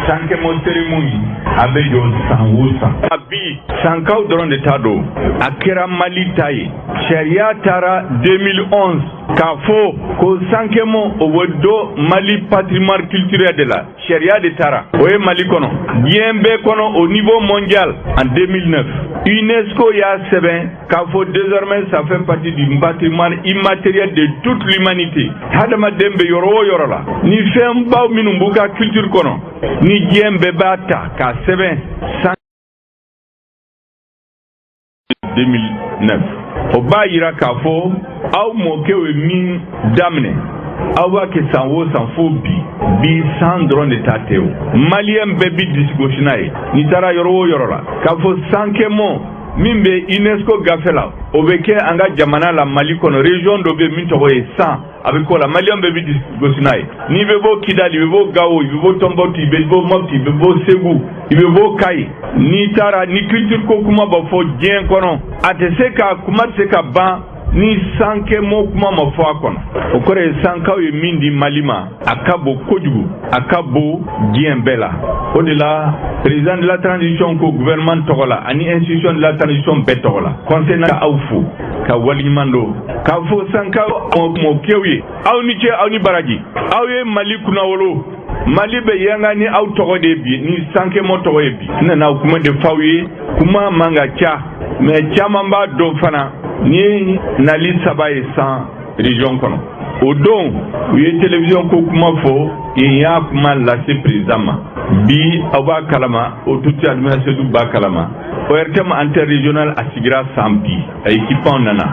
san kɛmɛ cérémonie a bɛ jɔ san o san. A bi sankaw dɔrɔn de t'a don a kɛra Mali ta ye sariya taara 2011 k'a fɔ ko sankɛmɔ o bɛ don Mali patrimoine culturel de la sariya de taara o ye Mali kɔnɔ diɲɛ bɛɛ kɔnɔ au niveau mondial en 2009 UNESCO y'a sɛbɛn k'a fɔ désormais ça fait partie du patrimoine immatériel de toute l'humanité hadamaden bɛ yɔrɔ o yɔrɔ la ni fɛnbaw minnu b'u ka culture kɔnɔ ni diɲɛ bɛɛ b'a ta k'a sɛbɛn 2009 o b'a yira k'a fɔ aw mɔkɛw ye min daminɛ aw b'a kɛ san o san fo bi san dɔrɔn de ta tɛ o maliyɛn bɛɛ bi disigosi n'a ye n'i taara yɔrɔ o yɔrɔ la k'a fɔ sankɛmɔ min bɛ UNESCO gafe la o bɛ kɛ an ka jamana la Mali kɔnɔ région dɔ bɛ min tɔgɔ ye san a bɛ kɔ la maliyɛn bɛɛ bi disigosi n'a ye n'i bɛ bɔ Kidali i bɛ bɔ Gao i bɛ bɔ Tombouctou i bɛ bɔ Mopti i bɛ bɔ Ségou i bɛ bɔ Kayi n'i taara ni culture ko kuma b'a fɔ diɲɛ kɔnɔ a tɛ se ka kuma tɛ se ka ban ni sankɛmɔ kuma ma fɔ a kɔnɔ o kɔrɔ ye sankaw ye min di Mali ma a ka bon kojugu a ka bon diɲɛ bɛɛ la o de la président de la transition ko gouvernement tɔgɔ la ani institution de la transition bɛɛ tɔgɔ la conseil na aw fo ka waliɲuman don k'a fɔ sankaw mɔkɛw ye aw ni ce aw ni baraji aw ye Mali kunnawolo Mali bɛ yanga ni aw tɔgɔ de bi ni sankɛmɔ tɔgɔ ye bi n nana kuma de f'aw ye kuma man ka ca mais caman b'a dɔn fana ni nali saba ye san région kɔnɔ o don u ye télévision ko kuma fɔ yen y'a kuma lase président ma bi aw b'a kalama autorité administrative b'a kalama ORTM interrégional a sigira san bi a équipement nana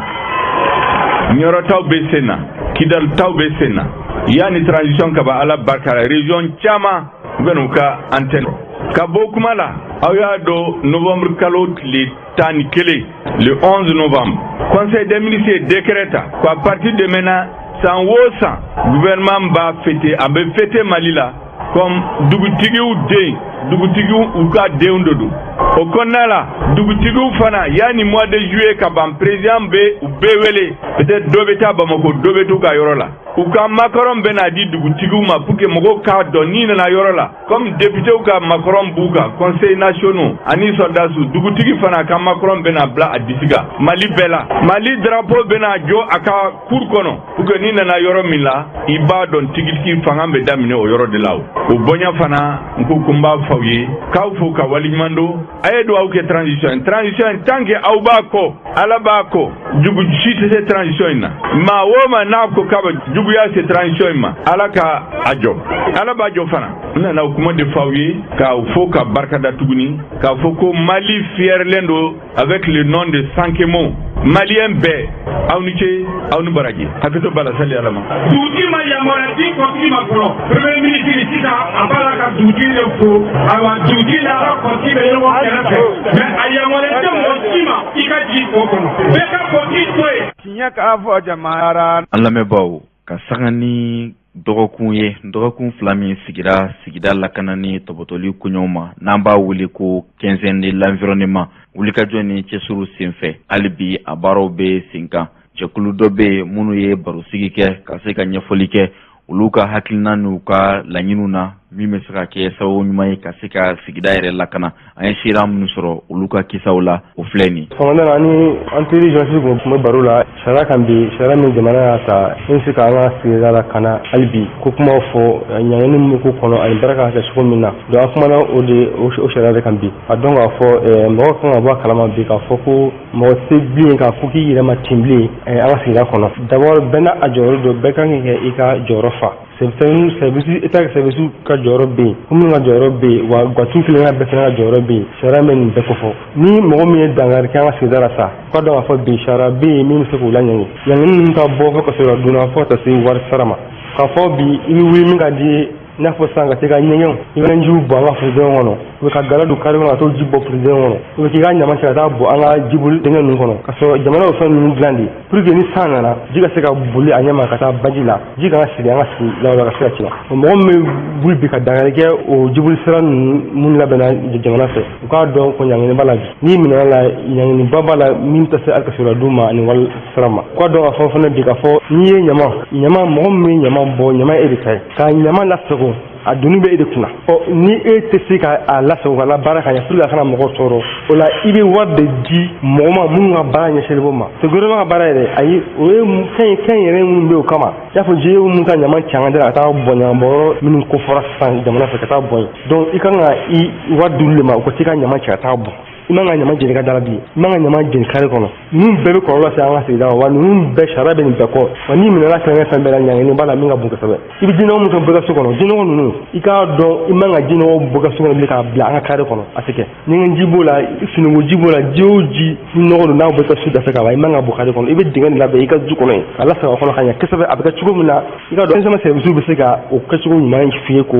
Nioro taw bɛ sen na Kidal taw bɛ sen na yani transition kaba ala barka la région caman u bɛ n'u ka antenne ka bɔ kuma la aw y'a dɔn novembre kalo tile 11 le 11 novembre conseil des ministres ye décret ta qu'à partir de maintenant san o san gouvernement b'a fêter a bɛ fêter Mali la comme dugutigiw den dugutigiw u ka denw de don o kɔnɔna la dugutigiw fana yanni mois de juillet ka ban président bɛ u bɛɛ wele peut-être dɔ bɛ taa Bamako dɔ bɛ t'u ka yɔrɔ la u ka makaron bɛ n'a di dugutigiw ma pour que mɔgɔw k'a dɔn n'i nana yɔrɔ la comme députéw ka makaron b'u kan conseil nationaux ani soldats dugutigi fana ka makaron bɛ n'a bila a disi kan Mali bɛɛ la Mali drapeau bɛ n'a jɔ a ka cour kɔnɔ pour que n'i nana yɔrɔ min la i b'a dɔn tigitigi fanga bɛ daminɛ o yɔrɔ de la o bonya fana n ko ko n b'a fɔ aw ye k'aw fo ka waliɲuman don a ye dugawu kɛ transition tant que aw b'a kɔ Ala b'a kɔ jugu si tɛ se transition in na maa o maa n'a ko k'a bɛ juguya se transition in ma Ala ka a jɔ Ala b'a jɔ fana n nana o kuma de fɔ aw ye k'aw fo ka barikada tuguni k'a fɔ ko Mali fiyɛrilen don avec le nom de Sankemo Malien bɛɛ aw ni ce aw ni baraji hakɛto bala sali Ala ma dugutigi ma yamaruya di kɔntigi ma fɔlɔ premier ministre sisan a b'a la ka dugutigi de fo ayiwa dugutigi n'a ka kɔntigi bɛ ɲɔgɔn kɛrɛfɛ mais a yamaruya tɛ mɔgɔ si ma i ka jigin o kɔnɔ bɛɛ ka kɔntigi to yen. tiɲɛ k'a fɔ jamana an lamɛnbaaw ka sanga ni dɔgɔkun ye dɔgɔkun 2 min sigira sigida lakanani tɔbɔtɔli koɲɔgɔn ma n'an b'a wele ko quinzaine de l'environnement wulikajɔ ni cɛsuru senfɛ hali bi a baaraw bɛ sen kan jɛkulu dɔ bɛ yen minnu ye barosigi kɛ ka se ka ɲɛfɔli kɛ olu ka hakilina n'u ka laɲiniw na min bɛ se ka kɛ sababu ɲuman ye ka se ka sigida yɛrɛ lakana an ye sira minnu sɔrɔ olu ka kisaw la o filɛ nin fanga ani an teri jɔnsi kun bɛ baro la sariya kan bi sariya min jamana y'a ta min se ka an ka sigida lakana hali bi ko kumaw fɔ ɲaŋini min bɛ k'u kɔnɔ ani baara kan ka kɛ cogo min na donc an kumana o sariya de kan bi a dɔn k'a fɔ mɔgɔ kan ka bɔ a kalama bi k'a fɔ ko mɔgɔ tɛ bilen k'a fɔ k'i yɛrɛ ma tin bilen an ka sigida kɔnɔ d'abord bɛɛ n'a a jɔyɔrɔ don bɛɛ kan kɛ i ka jɔyɔrɔ fa état ka service ka jɔyɔrɔ bɛ yen minnu ka jɔyɔrɔ bɛ yen wa gatun kelen ka bɛɛ fana ka jɔyɔrɔ bɛ yen sariya bɛ nin bɛɛ ko fɔ ni mɔgɔ min ye dankari kɛ an ka sigida la sa k'a dɔn k'a fɔ bi sariya bɛ yen min bɛ se k'u laɲɛni ɲangini ninnu ka bɔ fo ka sɔrɔ donna fo ka taa se wari sara ma k'a fɔ bi i bɛ wuli min ka di i n'a fɔ sisan ka se ka ɲɛgɛnw i bɛ jiw bɔ an ka firidenw kɔnɔ u bɛ ka gala don kari kɔnɔ ka t'o ji bɔ firidenw kɔnɔ u bɛ k'i ka ɲama cɛ ka taa bɔ an ka jiboli dingɛ ninnu kɔnɔ ka sɔrɔ jamana o fɛn ninnu dilan de pour que ni san nana ji ka se ka boli a ɲɛma ka taa baji la ji ka sigi an ka sigi lawala ka se ka ci la o mɔgɔ min bɛ wuli bi ka dankari kɛ o jiboli sira ninnu minnu labɛnna jamana fɛ u k'a dɔn ko ɲangini b'a la bi n'i minɛna la ɲanginiba b'a la min tɛ se alikasola d'u ma ani wali sira ma u k'a dɔn k'a fɔ fana bi k'a fɔ n'i ye ɲama mɔgɔ min bɛ ɲama bɔ ɲama e de ta ye ka ɲama lasago a dunni bɛ e de kunna ni e tɛ se ka a lasago ka la baara ka ɲɛ pour que a kana mɔgɔ tɔɔrɔ o la i bɛ wari de di mɔgɔ ma minnu ka baara ɲɛsinnen b'o ma c'est gouvernement ka baara yɛrɛ ayi o ye fɛn yɛrɛ minnu bɛ o kama i y'a fɔ jiw minnu ka ɲama caman ka taa bɔn ɲamabɔyɔrɔ minnu kofɔra sisan jamana fɛ ka taa bɔn yen donc i kan ka i wari di olu de ma u ka se ka ɲama cɛ ka taa bɔn i man ka ɲama jeni ka dala bi i man ka ɲama jeni kare kɔnɔ ninnu bɛɛ bɛ kɔlɔlɔ se an ka sigida ma wa ninnu bɛɛ sariya bɛ nin bɛɛ kɔ wa n'i minɛna fɛn fɛn bɛɛ la ɲangini b'a la min ka bon kosɛbɛ i bɛ jinɔgɔ min bɔ i ka so kɔnɔ jinɔgɔ ninnu i k'a dɔn i man ka jinɔgɔ bɔ i ka so kɔnɔ bilen k'a bila an ka kare kɔnɔ a tɛ kɛ ɲɛgɛnji b'o la finiko ji b'o la ji o ji ni nɔgɔ don n'a bɔ i ka so dafɛ ka ban i man ka bɔ kare kɔnɔ i bɛ dingɛ de labɛn i ka du kɔnɔ yen ka lasago a kɔnɔ ka ɲɛ kosɛbɛ a bɛ kɛ cogo min na i ka dɔn denmisɛnnin service bɛ se ka o kɛcogo ɲuman f'i ye ko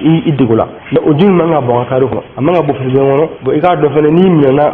i dege o la mais o ji min man ka bɔ an ka kare kɔnɔ a man ka bɔ fili kɔnɔ bon i k'a dɔn fana n'i minɛna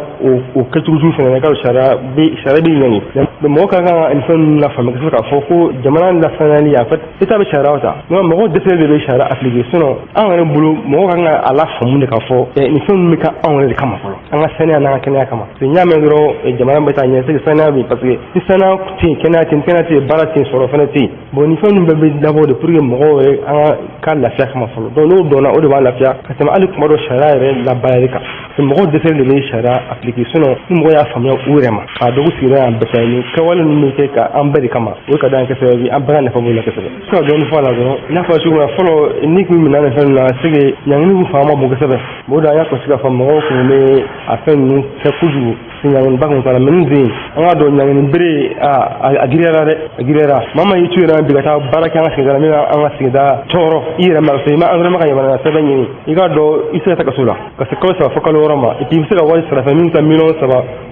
o kɛcogo fana ka sariya bɛ ɲɛni mais mɔgɔ ka kan nin fɛn ninnu lafaamuya ka se k'a fɔ ko jamana lasaniyali en fait état bɛ sariyaw ta mais mɔgɔ dɛsɛlen de bɛ sariya appliquer sinon an yɛrɛ bolo mɔgɔ kan ka a lafaamu de k'a fɔ nin fɛn ninnu bɛ kɛ anw yɛrɛ de kama fɔlɔ an ka saniya n'an ka kɛnɛya kama parce que n'i y'a mɛn dɔrɔn jamana bɛ taa ɲɛ c'est que saniya bɛ yen parce que ni saniya tɛ yen kɛnɛya tɛ yen tɛ yen baara tɛ yen sɔrɔ fana tɛ yen bon nin fɛn ninnu bɛɛ bɛ dabɔ de pour que mɔgɔw yɛrɛ an ka lafiya kama fɔlɔ donc n'o dɔnna o de b'a lafiya ka tɛmɛ hali kuma dɔ sariya yɛrɛ labaarali kan parce que mɔgɔ dɛsɛlen de bɛ sariya appliquer sinon ni mɔgɔ y'a faamuya u yɛrɛ ma k'a dɔn ko sigida y'an bɛɛ ta ye nin kɛwale ninnu bɛ kɛ ka an bɛɛ de kama o ye ka da an kɛ sababu ye an bɛɛ ka nafa b'o la kosɛbɛ se ka dɔɔni fɔ a la dɔrɔn i n'a fɔ cogo min na fɔlɔ ni kun minɛna nin fɛn ninnu na c'est que ɲangini kun fanga ma bon kosɛbɛ o de an y'a kɔlɔsi k'a fɔ mɔgɔw kun bɛ a fɛn ninnu kɛ kojugu ɲanginiba kun t'a la mais nin den an k'a dɔn ɲangini bere a giriyara dɛ a giriyara maa maa y'i tu yɛrɛ bi ka taa baara kɛ an ka sigida la min an ka sigida tɔɔrɔ i yɛrɛ ma i ma an ka yamaruya sɛbɛn ɲini i k'a dɔn i se ka taa kaso la ka se kalo 3 fo kalo 6 ma et puis i bɛ se ka wari sara fɛ min ta $3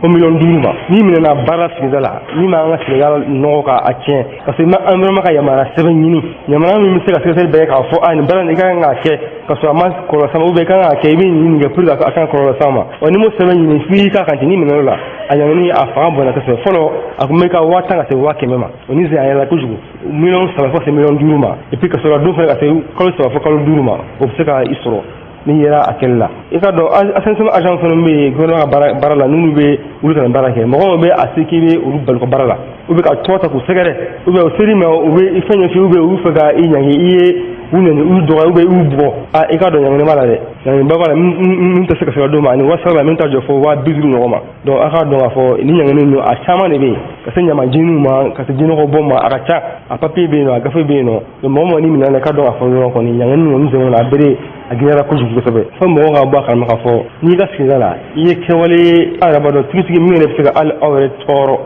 ko $5 ma ni minɛna baara sigida la ni ma an ka sigida nɔgɔ ka a tiɲɛ parce que ma environnement ka yamaruya sɛbɛn ɲini yamaruya min bɛ se ka sɛgɛsɛgɛli bɛɛ k'a fɔ nin baara nin i kan ka kɛ ka sɔrɔ a ma kɔlɔlɔ s'an ma ou bien i kan ka kɛ i bɛ nin kɛ pour que a kan kɔlɔlɔ s'an ma ni m'o sɛbɛn ɲini f'i k'a kan ten ni minɛn'o la a ɲangini a fanga bonyana kosɛbɛ fɔlɔ a tun bɛ ka 10,000 ka se 100,000 ma o ni sen a yɛlɛla kojugu $3 fo ka se $5 ma et puis ka sɔrɔ don fana ka se kalo 3 fo kalo 5 ma o bɛ se ka i sɔrɔ ni yɛrɛ a kɛli la i ka dɔn assainissement agent fana bɛ yen gouvernement ka baara la n'olu bɛ wuli ka baara kɛ mɔgɔw bɛ a se k'i bɛ olu bali ka baara la u bɛ ka tɔgɔ ta k'u sɛgɛrɛ ou bien o seri ma u bɛ fɛn ɲɛf'i ou bien u fɛ ka i ɲangi i ye u nɛni u dɔgɔya ou bien u bugɔ i ka dɔn ɲangini b'a la dɛ ɲangini ba b'a la min tɛ se ka se ka d'o ma ani wari sara la min t'a jɔ fo $50 ɲɔgɔn ma donc a ka dɔn k'a fɔ ni ɲangini ninnu a caman de bɛ yen ka se ɲamajiniw ma ka se jinɔgɔ bɔ ma a ka ca a papier bɛ yen nɔ a gafe bɛ yen nɔ donc mɔgɔ mɔgɔ ni minɛn la i ka dɔn k'a fɔ dɔrɔn kɔni ɲangini ninnu sɛgɛn la a bere a gɛlɛyara kojugu kosɛbɛ fo mɔgɔw ka bɔ a kalama k'a fɔ n'i ka sigida la i ye kɛwale a yɛrɛ b'a dɔn tigitigi min yɛrɛ bɛ se ka hali aw yɛrɛ tɔɔrɔ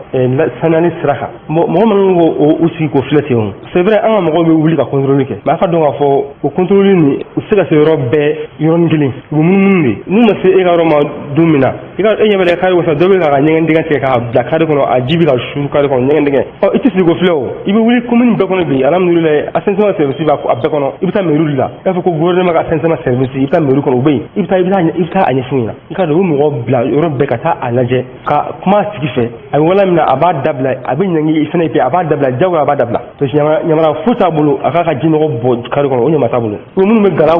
sanuyali sira kan mɔgɔ man kan k'o sigi k'o filɛ ten o c'est vrai an ka mɔgɔw bɛ wuli ka contrôle kɛ mais a ka dɔn k'a fɔ o contrôle nin u se ka se yɔrɔ bɛɛ yɔrɔnin kelen u bɛ munumunu de n'u ma se e ka yɔrɔ ma don min na e ɲɛ bɛ kari wasa dɔ bɛ k'a ka ɲɛgɛn dingɛ tigɛ k'a bila kari kɔnɔ a ji bɛ ka su kari kɔnɔ ɲɛgɛn dingɛ i tɛ sigi k'o filɛ o i bɛ wuli commune bɛɛ kɔnɔ bi alhamdulilayi assainissement service b'a bɛɛ kɔnɔ i bɛ taa mairie la i b'a fɔ ko gouvernement ka assainissement service i bɛ taa mairie kɔnɔ u bɛ yen i bɛ taa a ɲɛfɔ ɲɛna i ka dɔn u mɔgɔ bila yɔrɔ bɛɛ ka taa a lajɛ ka kuma a tigi fɛ a bɛ wala min na a b'a dabila a bɛ ɲangi fɛnɛ a b'a dabila jagoya a b'a dabila parce que ɲamana foyi t'a bolo a k'a ka jinɔgɔ bɔ kari kɔnɔ o ɲama t'a bolo minnu bɛ gala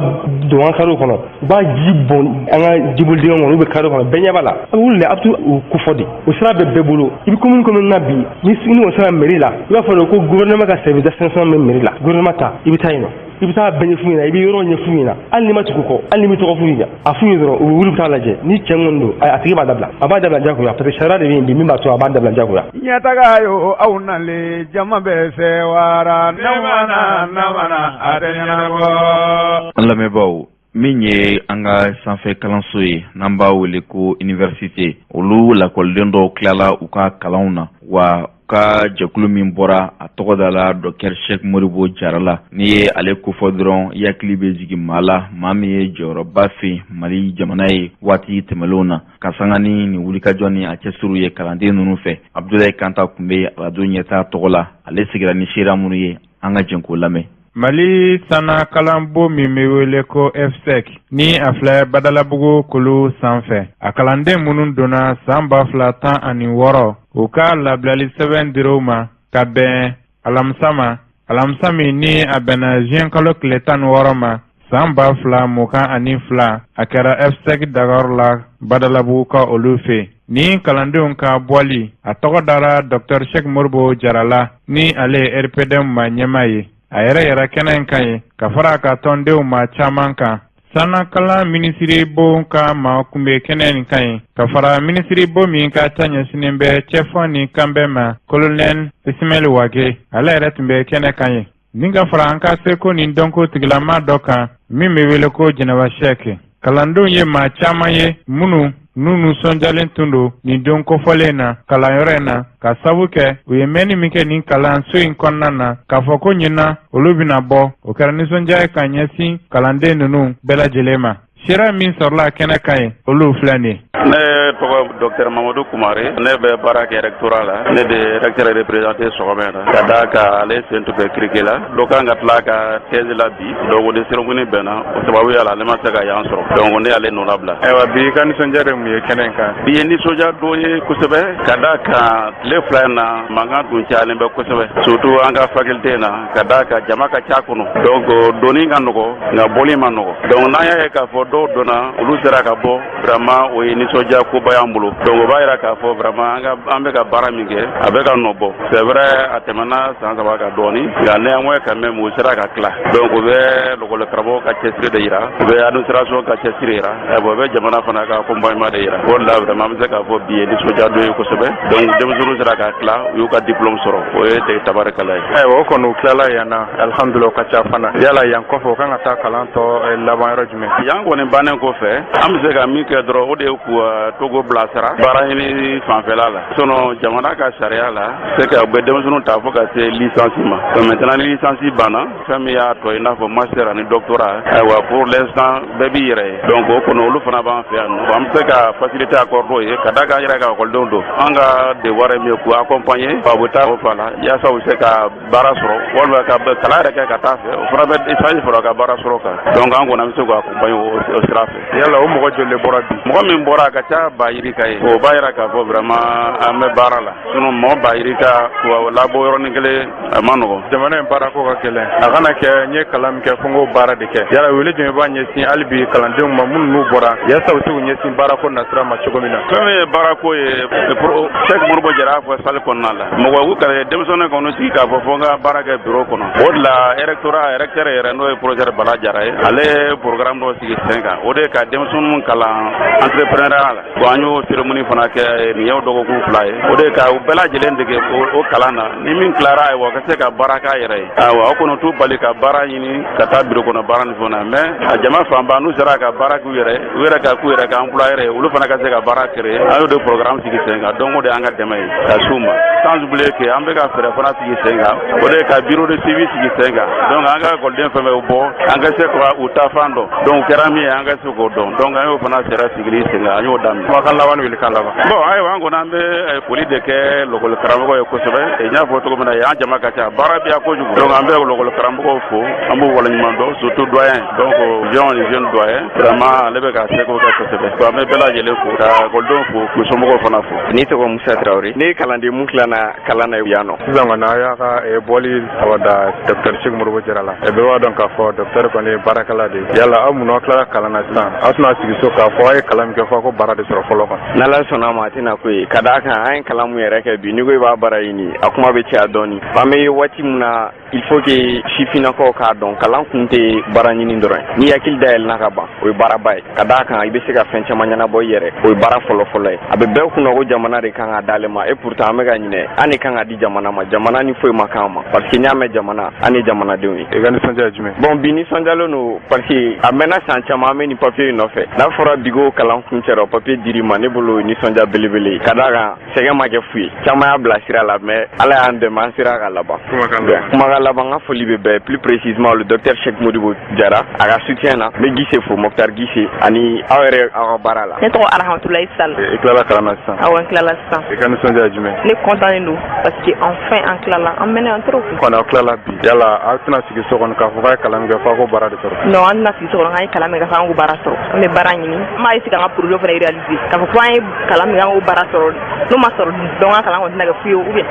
don an kariw kɔnɔ u b'a ji bɔn an ka jiboli dingɛ kɔnɔ olu bɛ kari kɔnɔ bɛɛ ɲɛ b'a la a bɛ wuli de a bɛ u kofɔ de o sira bɛ bɛɛ bolo i bɛ commune na bi ni o sera mairie la i b'a fɔ de ko gouvernement ka service d'assainissement bɛ mairie la gouvernement ta i bɛ taa yen nɔ i bɛ taa bɛɛ ɲɛf'u ɲɛna i bɛ yɔrɔ ɲɛf'u ɲɛna hali n'i ma tugu kɔ hali n'i bɛ tɔgɔ f'u ɲɛna a f'u ye dɔrɔn u bɛ wuli u bɛ taa lajɛ ni cɛ ŋɔni don a tigi b'a dabila jagoya parce que sariya de bɛ yen bi min b'a to a b'a dabila jagoya. ɲɛtaga yo aw nalen jama bɛ sɛwara namana a tɛ ɲɛnabɔ. An lamɛnbaaw min ye an ka sanfɛ kalanso ye n'an b'a wele ko université olu lakɔliden dɔw tilala u ka kalanw na wa ka jɛkulu min bɔra a tɔgɔ da la Dr Cheikh Modibo Jarala ni ye ale kofɔ dɔrɔn i hakili bɛ jigin maa la maa min ye jɔyɔrɔba fɛ Mali jamana ye waati tɛmɛlenw na ka sanga ni nin wulikajɔ ni a cɛsiriw ye kalanden ninnu fɛ Abdulayi Kanta tun bɛ radio ɲɛtaa tɔgɔ la ale sigira ni seera minnu ye an ka jɛn k'o lamɛn. Mali sana kalanbo min bɛ wele ko FSEC ni a filɛ Badalabugu kolo sanfɛ a kalanden minnu donna san 2016 u ka labilali sɛbɛn dir'u ma ka bɛn alamisa ma alamisa min ni a bɛnna juin kalo tile 16 ma san 2022 a kɛra FSEC Dakar la Badalabugu ka olu fɛ ni kalandenw ka bɔli a tɔgɔ dara Dr Cheikh Modibo Jarala ni ale ye RPDM ma ɲɛmaa ye a yɛrɛ kɛnɛ in kan ye ka fara ka tɔndenw ma caman kan sanakalan minisiri bon ka ma kunbɛ kɛnɛ in kan ye ka fara minisiri bon min ka ta ɲɛsinen bɛ cɛfɔ ni kanbɛn ma colonel Ismail Wage ale yɛrɛ tun bɛ kɛnɛ kan ye ni ka fara an ka seko ni dɔnko tigilama dɔ kan min bɛ wele ko Jɛnɛba Sɛki kalandenw ye maa caman ye minnu n'u nisɔndiyalen tun don nin don kofɔlen na kalanyɔrɔ in na ka sabu kɛ u ye mɛnni min kɛ nin kalanso in kɔnɔna na k'a fɔ ko ɲinan olu bɛna bɔ o kɛra nisɔndiya ye ka ɲɛsin kalanden ninnu bɛɛ lajɛlen ma sira min sɔrɔla kɛnɛ kan ye olu filɛ nin ye. Ne tɔgɔ Dr Mamadou Kumare ne bɛ baara kɛ rectorat la ne bɛ recteur représenté sɔgɔmɛ na ka d'a kan ale sen tun bɛ kirike la dɔ kan ka tila ka thèse la bi donc o ni siroguni bɛnna o sababu yala ale ma se ka yan sɔrɔ donc ne y'ale nɔ labila. Ayiwa bi ka nisɔndiya de mun ye kɛnɛ in kan. Bi ye nisɔndiya dɔ ye kosɛbɛ ka d'a kan tile fila in na mankan tun cayalen bɛ kosɛbɛ surtout an ka faculté na ka d'a kan jama ka ca kɔnɔ donc donni ka nɔgɔ nka bɔli ma nɔgɔ donc n'an y'a ye k'a fɔ dɔw donna olu sera ka bɔ vraiment o ye nisɔndiya koba y'an bolo donc o b'a yira k'a fɔ vraiment an bɛ ka baara min kɛ a bɛ ka nɔ bɔ c'est vrai a tɛmɛna san 3 kan dɔɔni nka néanmoins quand même o sera ka tila donc o bɛ lakɔlikaramɔgɔ ka cɛsiri de yira o bɛ administration ka cɛsiri yira o bɛ jamana fana ka accompagnement de yira o de la vraiment an bɛ se k'a fɔ bi ye nisɔndiya dɔ ye kosɛbɛ donc denmisɛnninw sera ka tila u y'u ka diplôme sɔrɔ o ye tabarikala ye. Ayiwa o kɔni u tilala yan na alhamdulilayi o ka ca fana yala yan kɔfɛ o kan ka taa kalan tɔ laban yɔrɔ jumɛn. Yan kɔni bannen kɔfɛ an bɛ se ka min kɛ dɔrɔn o de ye k'u Togo k'o bilasira baara ɲini fanfɛla la sinon jamana ka sariya la c'est que u bɛ denmisɛnninw ta fo ka se licence ma maintenant ni licence banna fɛn min y'a tɔ i n'a fɔ master ani doctorat ayiwa pour l'instant bɛɛ b'i yɛrɛ ye donc o kɔnɔ olu fana b'an fɛ yan nɔ an bɛ se ka facilité accordé o ye ka da k'an yɛrɛ ka ekɔlidenw don an ka devoir ye min ye k'u accompagner u bɛ taa o fa la yaasa u bɛ se ka baara sɔrɔ walima ka kalan yɛrɛ kɛ ka taa fɛ o fana bɛ échange fara ka baara sɔrɔ kan donc an kɔni an bɛ se k'u accompagner o sira fɛ. yala o mɔgɔ joli bɔra bi. mɔgɔ min bɔra a ka ca Bayirika ye o b'a yira k'a fɔ vraiment an bɛ baara la sinon mɔgɔ Bayirika k'u labɔ yɔrɔnin kelen a ma nɔgɔn. jamana in baara ko ka gɛlɛn a kana kɛ n ye kalan min kɛ fo n k'o baara de kɛ yala wele jumɛn b'a ɲɛsin hali bi kalandenw ma minnu n'u bɔra yaasa u se k'u ɲɛsin baara ko nasira ma cogo min na. fɛn min ye baara ko ye Cheikh Modibo Jara y'a fɔ salle kɔnɔna la mɔgɔ u ka denmisɛnnin kɔni sigi k'a fɔ fo n ka baara kɛ bureau kɔnɔ o de la recteur yɛrɛ n'o ye professeur Bala Jara ye ale ye programme dɔ sigi sen kan o de ye ka denmisɛnninw kalan entrepreneuriat la bon an y'o cérémonie fana kɛ nin y'o dɔgɔkun 2 ye o de ye ka u bɛɛ lajɛlen dege o kalan na ni min tilara wa ka se ka baara k'a yɛrɛ ye ayiwa o kɔni t'u bali ka baara ɲini ka taa bureau kɔnɔ baara ni fɛnw na mais a jama fanba n'u sera ka baara k'u yɛrɛ u yɛrɛ ka k'u yɛrɛ ka employeur ye olu fana ka se ka baara créer an y'o de programme sigi sen kan donc o de y'an ka dɛmɛ ye ka s'u ma sans oublier que an bɛ ka fɛɛrɛ fana sigi sen kan o de ye ka bureau de suivi sigi sen kan donc an ka ekɔliden fɛn fɛn bɔ an ka se ka u ta fan dɔn donc o kɛra min ye an ka se k'o dɔn donc an y'o fana sɛɛrɛ sigili sen kan an y'o daminɛ. kumakan laban ni welekan laban. bon ayiwa an kɔni an bɛ foli de kɛ lɔgɔli karamɔgɔ ye kosɛbɛ n y'a fɔ cogo min na yan jama ka ca baara bɛ yan kojugu donc an bɛ lɔgɔli karamɔgɔw fo an b'u waleɲuman dɔn surtout doyen donc jeune doyen vraiment ale bɛ ka seko kɛ kosɛbɛ donc an bɛ bɛɛ lajɛlen fo ka ekɔlidenw fo k'u somɔgɔw fana fo. ne tɔgɔ Musa Traoré ne ye kalanden mun tilana kalan na yan nɔ. sisan kɔni a y'a ka bɔli sabada Dr Cheikh Modibo Jara la bɛɛ b'a dɔn k'a fɔ docteur kɔni ye baarakɛla de ye yala aw mun aw tilara kalan na sisan aw tɛna sigi so k'a fɔ aw ye kalan min kɛ fɔ aw ko baara de sɔrɔ fɔlɔ kan. n'Ala sɔnna ma a tɛna ko ye ka d'a kan an ye kalan mun yɛrɛ kɛ bi n'i ko i b'a baara ɲini a kuma bɛ caya dɔɔni an bɛ waati min na il faut que sifinnakaw k'a dɔn kalan kun tɛ baara ɲini dɔrɔn ye ni hakili dayɛlɛnna ka ban o ye baaraba ye ka d'a kan i bɛ se ka fɛn caman ɲɛnabɔ i yɛrɛ o ye baara fɔlɔ-fɔlɔ ye a bɛ bɛɛ kunna ko jamana de kan ka d'ale ma et pourtant an bɛ ka ɲinɛ an de kan ka di jamana ma jamana ni foyi ma k'an ma parce que n'i y'a mɛn jamana an ye jamanadenw ye. i ka nisɔndiya ye jumɛn. bon bi nisɔndiyalen don parce que a mɛnna san caman an bɛ nin papier in nɔfɛ n'a fɔra bi ko kalan kun cɛra o papier dir'i ma ne bolo o ye nisɔndiya belebele ye ka d'a kan sɛgɛn ma kɛ fu ye caman y'a bila sira la mais ala y'an dɛmɛ an sera ka laban. kumakan laban n ka foli bɛ bɛɛ plus précisément le docteur Cheikh Modibo Jara a ka soutien na n bɛ Gise fo Mokhtar Gise ani aw yɛrɛ aw ka baara la. ne tɔgɔ Arahamatulayi Sall. i tilala kalan na sisan. awɔ n tilala sisan. i ka nisɔndiya ye jumɛn. ne kɔntannen don parce que enfin an tilala an mɛnna an trop. kɔni aw tilala bi yala aw tɛna sigi so kɔnɔ k'a fɔ k'a ye kalan min kɛ fɔ aw ko baara de sɔrɔ. non an tɛna sigi so kɔnɔ k'an ye kalan min kɛ fɔ an ko baara sɔrɔ an bɛ baara ɲini an b'a essayer k'an ka projet fana réaliser k'a fɔ ko an ye kalan min kɛ an ko baara sɔrɔ n'o ma sɔrɔ donc an kalan kɔni tɛna kɛ fu ye ou bien.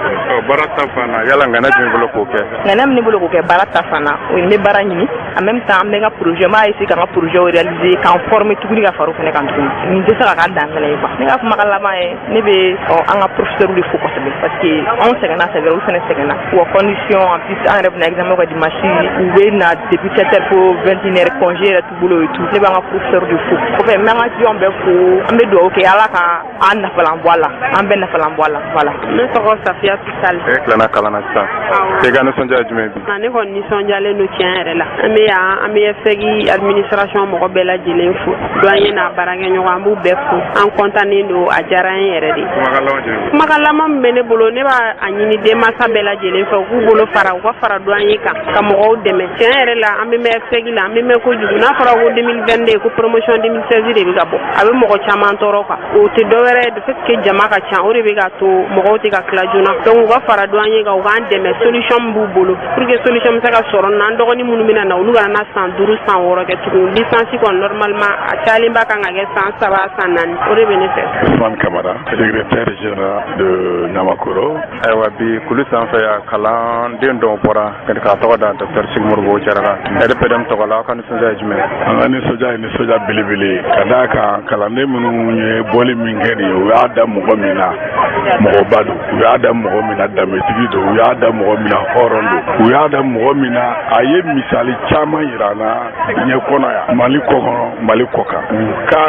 baara ta fan na yala ŋana jumɛn bolo k'o kɛ. ŋana min ne bolo k'o kɛ baara ta fan na o ye n bɛ baara ɲini en même temps an bɛ n ka projet n b'a essayer k'an ka projet réaliser k'an former tuguni ka fara o fana kan tuguni nin tɛ se ka k'a dan fana ye quoi ne ka kumakan laban ye ne bɛ an ka professeur de fo kosɛbɛ parce que anw sɛgɛnna c'est vrai olu fana sɛgɛnna u ka condition en plus an yɛrɛ bɛna examen kɛ dimanche u bɛ na depuis 7h fo 21h congé yɛrɛ t'u bolo et tout ne b'an ka professeur de fo o fɛ n bɛ an ka étudiants bɛɛ fo an bɛ dugawu kɛ ala ka an nafalan bɔ a la an bɛɛ nafalan bɔ a la voilà. ne tɔgɔ Safiyatu Sall. e tilenna kalan na sisan. i ka nisɔndiya jumɛn bi. ne kɔni nisɔndiyalen don tiɲɛ yɛrɛ la an bɛ yan an bɛ FSEGI administration mɔgɔ bɛɛ lajɛlen fo doyen n'a baarakɛɲɔgɔn an b'u bɛɛ fo an kɔntannen don a diyara an ye yɛrɛ de. kumakan laban jumɛn. kumakan laban min bɛ ne bolo ne b'a a ɲini denmansa bɛɛ lajɛlen fɛ u k'u bolo fara u ka fara doyen kan ka mɔgɔw dɛmɛ tiɲɛ yɛrɛ la an bɛ mɛn FSEGI la an bɛ mɛn kojugu n'a fɔra ko 2022 ko promotion 2016 de bɛ ka bɔ a bɛ mɔgɔ caman tɔɔrɔ quoi o tɛ dɔwɛrɛ ye de fait que jama ka ca o de bɛ ka to mɔgɔw tɛ ka tila joona donc u ka fara doyen kan u k'an dɛmɛ solution min b'u bolo pour que solution bɛ se ka sɔrɔ n'an dɔgɔnin minnu bɛ na olu kana na san 5 san 6 kɛ tuguni licence kɔni normalement a cayalenba kan ka kɛ san 3 san 4 o de bɛ ne fɛ. Ousmane Kamara secrétaire général de Nyamakoro. ayiwa bi kulu sanfɛ yan kalanden dɔw bɔra k'a tɔgɔ da docteur Cheikh Modibo Jara la RPDM tɔgɔ la aw ka nisɔndiya ye jumɛn. an ka nisɔndiya ye nisɔndiya belebele ka d'a kan kalanden minnu ye bɔli min kɛ nin ye u y'a da mɔgɔ min na mɔgɔba don u y'a da mɔgɔ min na danbetigi don u y'a da mɔgɔ min na hɔrɔn don u y'a da mɔgɔ min na a ye misali caman yira n na ɲɛ kɔnɔ yan Mali kɔ kɔnɔ Mali kɔ kan u ka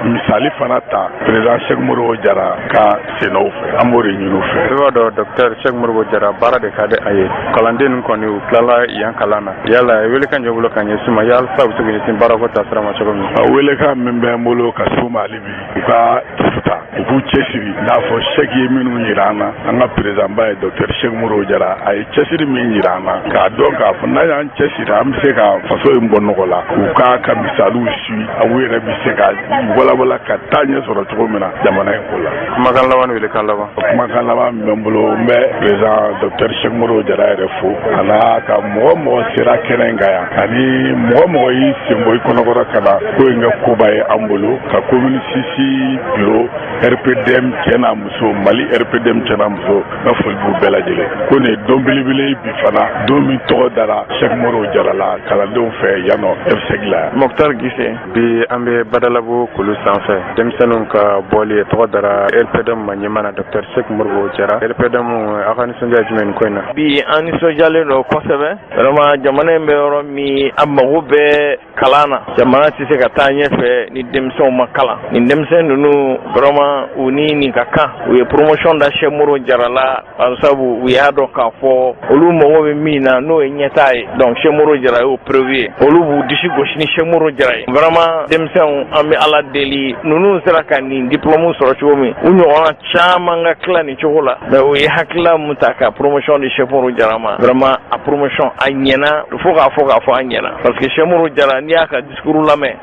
misali fana ta président Cheikh Modibo Jara ka sennaw fɛ an b'o de ɲini u fɛ. i b'a dɔn docteur Cheikh Modibo Jara baara de ka di a ye kalanden ninnu kɔni u tilala yan kalan na yala wele kan jɛ bolo ka ɲɛsin ma yalasa u bɛ se k'u ɲɛsin baara ko taasira ma cogo min. a wele kan min bɛ n bolo ka s'u ma hali bi u ka futa u k'u cɛsiri n'a fɔ sɛki ye minnu yira an na an ka président ba ye docteur Cheikh Moro Jara a ye cɛsiri min yira an na k'a dɔn k'a fɔ n'a y'an cɛsiri an bɛ se ka faso in bɔ nɔgɔ la u ka misaliw suit aw yɛrɛ bɛ se ka walawala ka taa ɲɛ sɔrɔ cogo min na jamana in ko la. Kumakan laban ni welekan laban. Kumakan laban min bɛ n bolo n bɛ président docteur Cheikh Moro Jara yɛrɛ fo a n'a ka mɔgɔ sera kɛnɛ in kan yan ani mɔgɔ y'i sen bɔ i kɔnɔkɔrɔ ka na ko in kɛ koba ye an bolo ka commune 6 bureau RPDM cɛ n'a muso Mali RPDM cɛ n'a muso n foli b'u bɛɛ lajɛlen ko nin ye don belebele ye bi fana don min tɔgɔ dara Cheikh Moro Jara la kalandenw fɛ yan nɔ FSEG la. Mokhtar Gise bi an bɛ Badalabugu kulu sanfɛ denmisɛnninw ka bɔli ye tɔgɔ dara RPDM ma ɲɛmaa Dr Cheikh Moro Jara RPDM a ka nisɔndiya jumɛn nin ko in na. Bi an nisɔndiyalen don kosɛbɛ vraiment jamana in bɛ yɔrɔ min a mago bɛ kalan na jamana tɛ se ka taa ɲɛfɛ ni denmisɛnw ma kalan nin denmisɛn ninnu vraiment u ni nin ka kan u ye promotion da Cheikh Moro Jara la sabu u y'a dɔn k'a fɔ olu mago bɛ min na n'o ye ɲɛtaa ye donc Cheikh Moro Jara y'o preuve ye olu b'u disi gosi ni Cheikh Moro Jara ye vraiment denmisɛnw an bɛ ala deli ninnu sera ka nin diplôme sɔrɔ cogo min u ɲɔgɔnna caman ka tila nin cogo la mais u ye hakilila mun ta ka promotion di Cheikh Moro Jara ma vraiment a promotion a ɲɛna fo k'a fɔ a ɲɛna parce que Cheikh Moro Jara n'i y'a ka discours lamɛn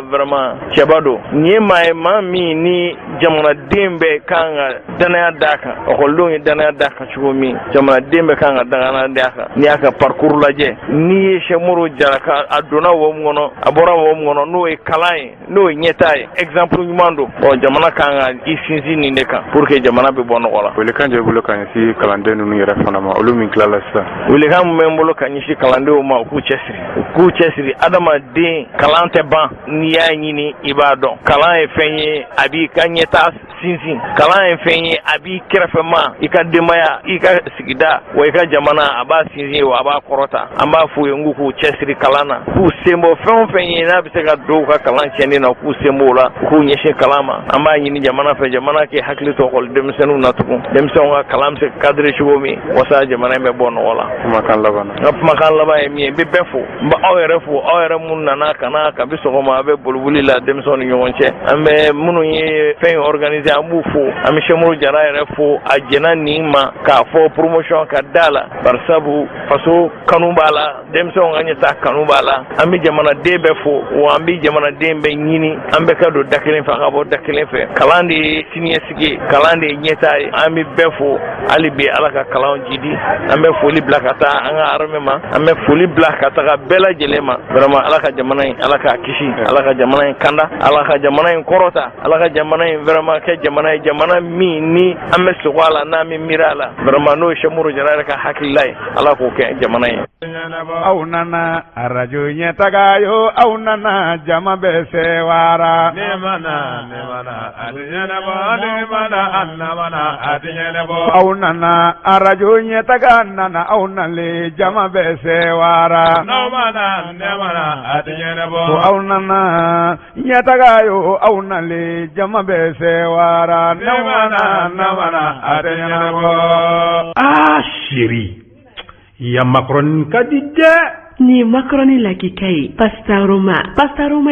vraiment cɛba don nin ye maa ye maa min ni jamanaden bɛɛ kan ka danaya d'a kan ɔkɔlidenw ye danaya d'a kan cogo min jamanaden bɛɛ kan ka danaya d'a kan n'i y'a ka parcours lajɛ n'i ye Cheikh Moro Jara ka a donna wo min kɔnɔ a bɔra wo min kɔnɔ n'o ye kalan ye n'o ye ɲɛtaa ye exemple ɲuman don jamana kan ka i sinsin nin de kan pour que jamana bɛ bɔ nɔgɔ la. Welekan jɛ bolo ka ɲɛsin kalanden ninnu yɛrɛ fana ma olu min tilala sisan. Welekan min bɛ n bolo ka ɲɛsin kalandenw ma u k'u cɛsiri adamaden kalan tɛ ban n'i y'a ɲini i b'a dɔn kalan ye fɛn ye a b'i ka ɲɛtaa sinsin kalan ye fɛn ye a b'i kɛrɛfɛma i ka denbaya i ka sigida wa i ka jamana a b'a sinsin wa a b'a kɔrɔta an b'a f'u ye n k'u cɛsiri kalan na k'u sen bɔ fɛn o fɛn ye n'a bɛ se ka don u ka kalan tiɲɛni na k'u sen b'o la k'u ɲɛsin kalan ma an b'a ɲini jamana fɛ jamana k'i hakili to ɔkɔli denmisɛnninw na tugun denmisɛnw ka kalan bɛ se ka cadre cogo min walasa jamana in bɛ bɔ nɔgɔ la. Kumakan laban na. N ka kumakan laban ye min ye n bɛ bɛɛ fo n bɛ aw yɛrɛ fo aw yɛrɛ minnu nana ka na kabi sɔgɔma a bɛ boliboli la denmisɛnw ni ɲɔgɔn cɛ an bɛ minnu ye fɛn in organiser an b'u fo an bɛ Cheikh Moro Jara yɛrɛ fo a jɛna nin ma k'a fɔ promotion ka da la bari sabu faso kanu b'a la denmisɛnw ka ɲɛtaa kanu b'a la an bɛ jamanaden bɛɛ fo wa an bɛ jamanaden bɛɛ ɲini an bɛɛ ka don da kelen fɛ a ka bɔ da kelen fɛ kalan de ye siniɲɛsigi ye kalan de ye ɲɛtaa ye an bɛ bɛɛ fo hali bi ala ka kalanw jidi an bɛ foli bila ka taa an ka armée ma an bɛ foli bila ka taga bɛɛ lajɛlen ma vraiment ala ka jamana in ala k'a kisi ala ka jamana in kanda ala ka jamana in kɔrɔta ala ka jamana in vraiment kɛ jamana ye jamana min ni an bɛ sogo a la n'an bɛ miiri a la vraiment n'o ye Cheikh Moro Jara yɛrɛ ka hakilila ye ala k'o kɛ jamana ye. Aw nana arajo ɲɛtaga yo aw nana jama bɛɛ sɛwara. Ne mana a tɛ ɲɛnabɔ ne mana a tɛ ɲɛnabɔ. Aw nana arajo ɲɛtaga nana aw nalen jama bɛɛ sɛwara. N'aw mana ne mana a tɛ ɲɛnabɔ. Aw nana ɲɛtaga yo aw nalen jama bɛɛ sɛwara. Ne mana a tɛ ɲɛnabɔ. Ah chérie, ya Macron ka di dɛ. Ni macaroni lakika ye pastaroma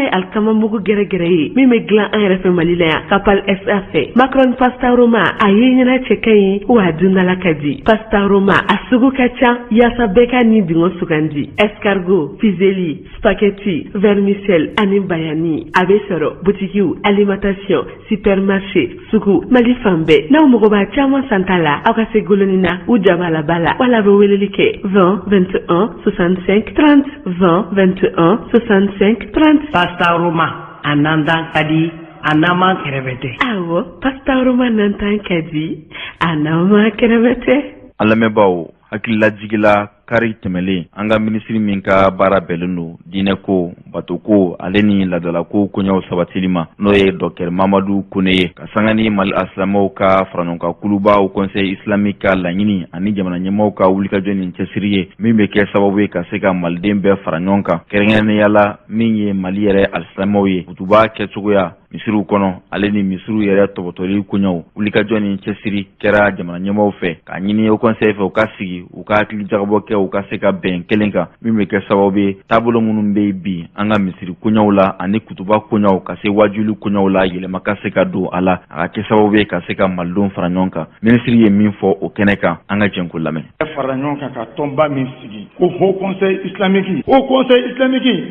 ye alikamamugu gɛrɛgɛrɛ ye min bɛ dilan an yɛrɛ fɛ Mali la yan Kapal SA fɛ macaroni pastaroma a ye ɲɛna cɛ ka ɲi wa a dundala ka di pastaroma a sugu ka ca yaasa bɛɛ ka ni dingo sugandi escargot fusilli spaghetti vermicelle ani bayani a bɛ sɔrɔ butikiw alimentation supermarché sugu Mali fan bɛɛ n'aw mago b'a caman santa la aw ka se goloni na u jaba la ba la wala bɛ weleli kɛ 20 21 65 30 20 21 65 30. Pasta Roma anandan kadi anama kerebete. Awo pasta Roma nantan kadi anama kerebete. Alamɛbaw hakilila jigila kari tɛmɛlen an ka minisiri min ka baara bɛlen don diinɛ ko bato ko ale ni ladala ko koɲɛw sabatili ma n'o ye Dr Mamadu Kone ye ka sanga ni Mali asilamɛw ka faraɲɔgɔnkan kulubaw conseil islamique ka laɲini ani jamana ɲɛmaaw ka wulikajɔ ni cɛsiri ye min bɛ kɛ sababu ye ka se ka maliden bɛɛ fara ɲɔgɔn kan kɛrɛnkɛrɛnnenya la min ye Mali yɛrɛ alisamɛw ye kutuba kɛcogoya misiriw kɔnɔ ale ni misiriw yɛrɛ tɔbɔtɔli koɲɛw wulikajɔ ni cɛsiri kɛra jamana ɲɛmaaw fɛ k'a ɲini o conseil fɛ u ka sigi u ka hakili jagabɔ kɛ u ka se ka bɛn kelen kan min bɛ kɛ sababu ye taabolo minnu bɛ bi an ka misiri koɲɛw la ani kutuba koɲɛw ka se wajuli koɲɛw la yɛlɛma ka se ka don a la a ka kɛ sababu ye ka se ka malidenw fara ɲɔgɔn kan minisiri ye min fɔ o kɛnɛ kan an ka jɛn ko lamɛn. fara ɲɔgɔn kan ka tɔnba min sigi ko haut conseil islamique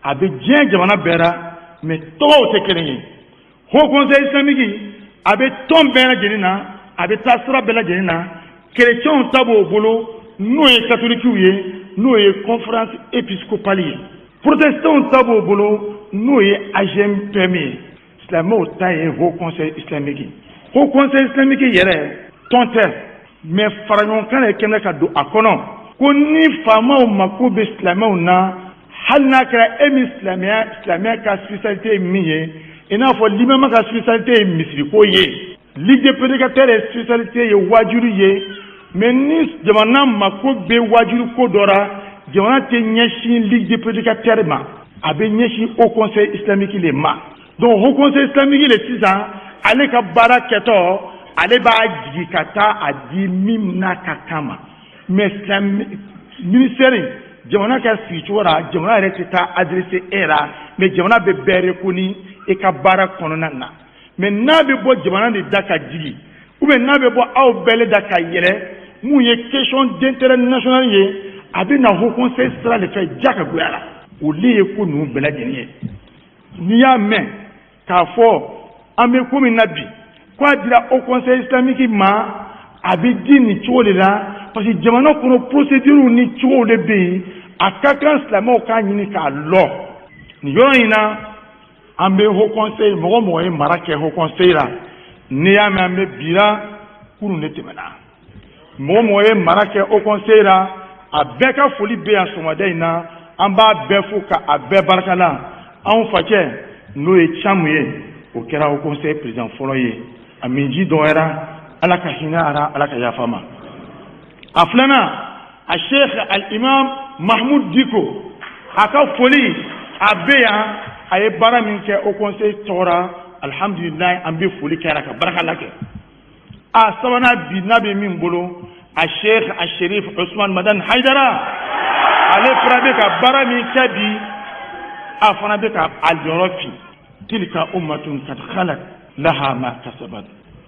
a bɛ diɲɛ jamana bɛɛ la mais tɔgɔw tɛ kelen ye. haut conseil islamique a bɛ tɔn bɛɛ lajɛlen na a bɛ taa sira bɛɛ lajɛlen na chrétiens ta b'o bolo n'o ye catholiques ye n'o ye conférence épiscopale ye protestants ta b'o bolo n'o ye AGMPM ye silamɛw ta ye haut conseil islamique. haut conseil islamique yɛrɛ tɔn tɛ mais fara ɲɔgɔn kan de kɛnɛ ka don a kɔnɔ ko ni faamaw mako bɛ silamɛw na hali n'a kɛra min silamɛya ka spécialité ye min ye i n'a fɔ limama ka spécialité ye misiriko ye ligue des prédicateurs ye spécialité ye wajuru ye mais ni jamana mako bɛ wajuru ko dɔ la jamana tɛ ɲɛsin ligue des prédicateurs ma a bɛ ɲɛsin haut conseil islamique le ma donc haut conseil islamique le sisan ale ka baara kɛtɔ ale b'a jigi ka taa a di min n'a ka kan ma mais ministère jamana ka sigi cogo la jamana yɛrɛ tɛ taa adressé e la mais jamana bɛ bɛɛ reconni e ka baara kɔnɔna na mais n'a bɛ bɔ jamana de da ka jigi ou bien n'a bɛ bɔ aw bɛɛ le da ka yɛlɛ mun ye question d'intérêt national ye a bɛ na haut conseil sira de fɛ diyagoya la olu ye ko ninnu bɛɛ lajɛlen ye n'i y'a mɛn k'a fɔ an bɛ ko min na bi k'a dira haut conseil islamique ma a bɛ di nin cogo de la parce que jamana kɔnɔ procédure ni cogo de bɛ yen a ka kan silamɛw k'a ɲini k'a lɔ nin yɔrɔ in na an bɛ haut conseil mɔgɔ mɔgɔ ye mara kɛ haut conseil la n'i y'a mɛn an bɛ bira kurun de tɛmɛna mɔgɔ mɔgɔ ye mara kɛ haut conseil la a bɛɛ ka foli bɛ yan sɔgɔmada in na an b'a bɛɛ fo ka a bɛɛ barika la anw facɛ n'o ye Camu ye o kɛra haut conseil président fɔlɔ ye a min ji dɔgɔyara ala ka hinɛ ara ala ka yafa ma a filanan a sheikh al-imam Mahmoud Diko a ka foli a bɛ yan a ye baara min kɛ haut conseil tɔgɔra alhamdulilayi an bɛ foli kɛra ka barika la kɛ a sabanan bi n'a bɛ min bolo a sheikh a sherif Usman Madan Haidara ale fana bɛ ka baara min kɛ bi a fana bɛ ka a jɔyɔrɔ fin tilka ummatun kad khalat laha ma kasabat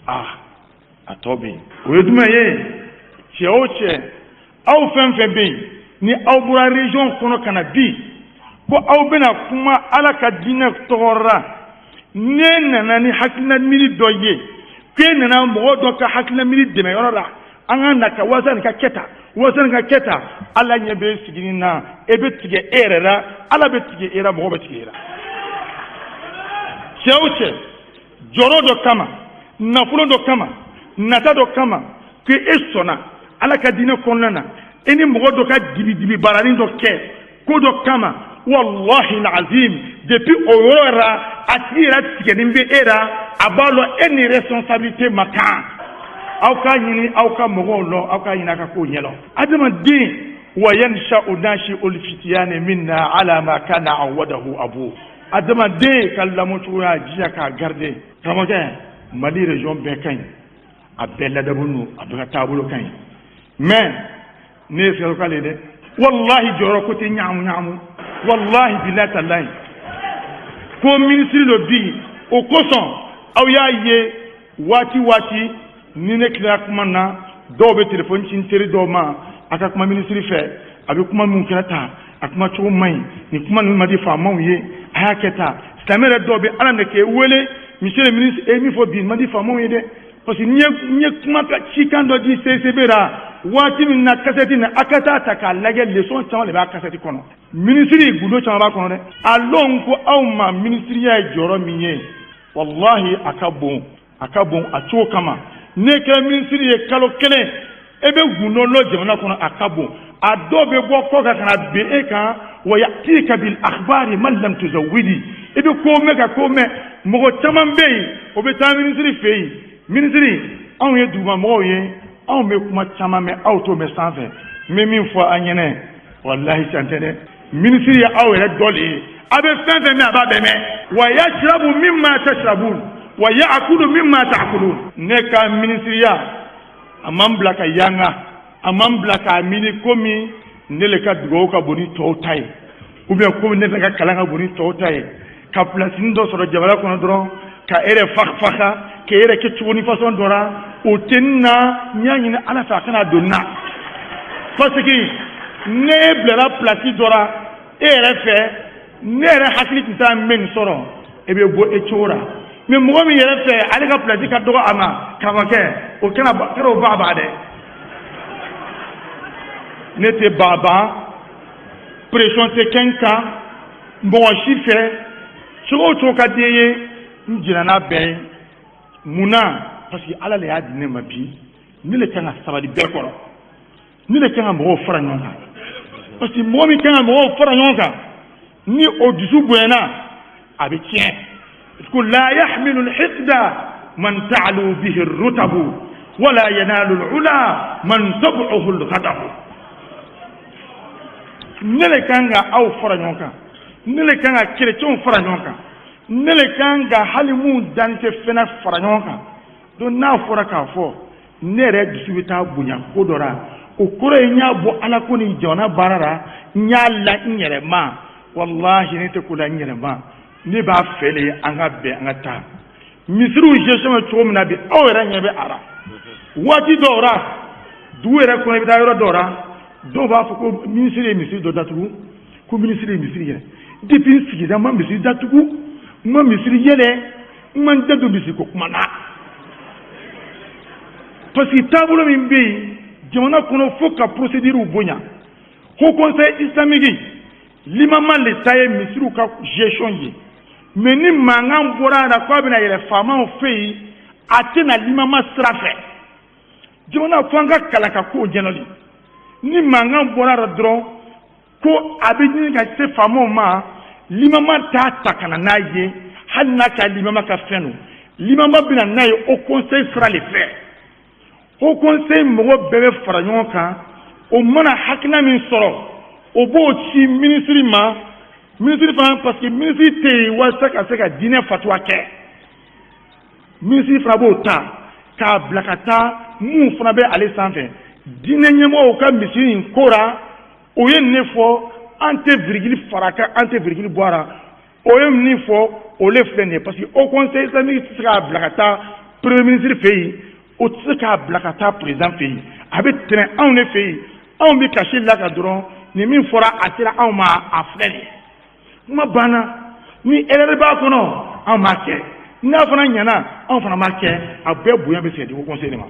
a tɔ bɛ yen o ye jumɛn ye cɛ o cɛ aw fɛn fɛn bɛ yen ni aw bɔra région kɔnɔ ka na bi ko aw bɛna kuma ala ka diinɛ tɔgɔ la ne nana ni hakilina miiri dɔ ye k'e nana mɔgɔ dɔ ka hakilina miiri dɛmɛyɔrɔ la an ka na ka walasa nin ka kɛ tan walasa nin ka kɛ tan ala ɲɛ bɛ sigini na e bɛ tigɛ e yɛrɛ la ala bɛ tigɛ e la mɔgɔ bɛ tigɛ e la cɛ o cɛ jɔyɔrɔ dɔ kama nafolo dɔ kama nata dɔ kama que e sɔnna ala ka diinɛ kɔnɔna na e ni mɔgɔ dɔ ka dibi baaranin dɔ kɛ ko dɔ kama wallahi alazim depuis o yɔrɔ la a tigi yɛrɛ tigɛnin bɛ e la a b'a dɔn e ni responsabilité ma kan aw k'a ɲini aw ka mɔgɔw lɔ aw k'a ɲini aw ka kow ɲɛlɔ adamaden wa yansha'u nashi'ul fityani minna ala ma kana awadahu abu adamaden ka lamɔ cogoya jija k'a garder karamɔgɔkɛ Mali région bɛɛ ka ɲi a bɛɛ ladamu don a bɛɛ ka taabolo ka ɲi mais ne ye fɛrɛ k'ale dɛ wallahi jɔyɔrɔ ko tɛ ɲagamu wallahi billahi tallahi ko ministre dɔ bi o kosɔn aw y'a ye waati ni ne tilara kuma na dɔw bɛ téléphone ci n teri dɔw ma a ka kuma ministre fɛ a bɛ kuma min kɛra tan a kuma cogo man ɲi nin kuma ninnu ma di faamaw ye a y'a kɛ tan silamɛ yɛrɛ dɔw bɛ ala de k'e wele monsieur le ministre e min fɔ bi nin ma di faamaw ye dɛ parce que n ye kuma cikan dɔ di CCB la waati min na kasɛti na a ka taa ta k'a lajɛ leçon caman de b'a kasɛti kɔnɔ ministre gundo caman b'a kɔnɔ dɛ a lɔn ko aw ma ministeriya ye jɔyɔrɔ min ye wallahi a ka bon a cogo kama ne kɛra ministre ye kalo kelen e bɛ gundo lɔ jamana kɔnɔ a ka bon a dɔw bɛ bɔ kɔ kan ka na bin e kan wa ya'tika bil akhbari man lam tuzawwidi e bɛ ko mɛn ka ko mɛn mɔgɔ caman bɛ yen o bɛ taa ministre fɛ yen ministre anw ye dugumamɔgɔw ye anw bɛ kuma caman mɛn aw t'o mɛn sanfɛ n bɛ min fɔ an ɲɛna wallahi can tɛ dɛ ministre ya aw yɛrɛ dɔ le ye a bɛ fɛn fɛn mɛn a b'a bɛɛ mɛn wa yashrabu mimma tashrabun wa ya'kulu mimma ta'kulun ne ka ministriya a man bila ka yanga a man bila ka mini komi ne le ka dugawu ka bon ni tɔw ta ye ou bien komi ne fɛ ka kalan ka bon ni tɔw ta ye ka place dɔ sɔrɔ jamana kɔnɔ dɔrɔn ka e yɛrɛ faga ka e yɛrɛ kɛ cogo ni façon dɔ la o tɛ n na n y'a ɲini ala fɛ a kana don n na parce que ne bilara place dɔ la e yɛrɛ fɛ ne yɛrɛ hakili tun t'a mɛn nin sɔrɔ e bɛ bɔ e cogo la mais mɔgɔ min yɛrɛ fɛ ale ka place ka dɔgɔ a ma k'a ma kɛ o kɛra o baaba dɛ ne tɛ baaba pression tɛ kɛ n kan mɔgɔ si fɛ cogo o cogo ka di n ye n jɛnna n'a bɛɛ ye munna parce que ala le y'a di ne ma bi ne le kan ka sabali bɛɛ kɔrɔ ne le kan ka mɔgɔw fara ɲɔgɔn kan parce que mɔgɔ min kan ka mɔgɔw fara ɲɔgɔn kan ni o dusu bonyana a bɛ tiɲɛ ko la yahmilu al-hiqda man ta'lu bihi ar-rutabu wala yanalu al-ula man tab'uhu al-ghadab ne le kan ka aw fara ɲɔgɔn kan ne le kan ka chrétiens fara ɲɔgɔn kan ne le kan ka hali mun dan tɛ fɛnɛ fara ɲɔgɔn kan donc n'a fɔra k'a fɔ ne yɛrɛ dusu bɛ taa bonya ko dɔ la o kɔrɔ ye n y'a bɔ ala ko ni jamana baara la n y'a la n yɛrɛ ma wallahi ne tɛ ko la n yɛrɛ ma ne b'a fɛ de an ka bɛn an ka taa misiriw gestion bɛ cogo min na bi aw yɛrɛ ɲɛ bɛ a la waati dɔw la dugu yɛrɛ kɔnɔ i bɛ taa yɔrɔ dɔw la dɔw b'a fɔ ko minisiri ye misiri dɔ datugu ko minisiri ye misiri yɛrɛ depuis n sigida n ma misiri datugu n ma misiri yɛlɛ n ma n da don misiri ko kuma na parce que taabolo min bɛ yen jamana kɔnɔ fo ka procédure bonya haut conseil islamique l'imam le ta ye misiriw ka gestion ye mais ni mankan bɔra a la k'a bɛna yɛlɛ faamaw fɛ yen a tɛna l'imama sira fɛ jamana fo an ka kalan ka kow ɲɛnabɔ ni mankan bɔra a la dɔrɔn ko a bɛ ɲini ka se faamaw ma l'imama t'a ta ka na n'a ye hali n'a ka l'imama ka fɛn don l'imama bɛna n'a ye au conseil sira le fɛ au conseil mɔgɔ bɛɛ bɛ fara ɲɔgɔn kan o mana hakilina min sɔrɔ o b'o ci ministre ma ministre fana parce que ministre tɛ yen walasa ka se ka diinɛ fatuwa kɛ ministre fana b'o ta k'a bila ka taa mun fana bɛ ale sanfɛ diinɛ ɲɛmɔgɔw ka misiri in ko la o ye ne fɔ an tɛ virgule fara kan an tɛ virgule bɔ a la o ye min fɔ o le filɛ nin ye parce que au conseil islamique tɛ se k'a bila ka taa premier ministre fɛ yen o tɛ se k'a bila ka taa président fɛ yen a bɛ tɛnɛ anw de fɛ yen anw bɛ kasi la ka dɔrɔn ni min fɔra a sera anw ma a filɛ nin ye kuma banna ni erreur b'a kɔnɔ anw m'a kɛ n'a fana ɲɛna anw fana m'a kɛ a bɛɛ bonya bɛ se di au conseil de ma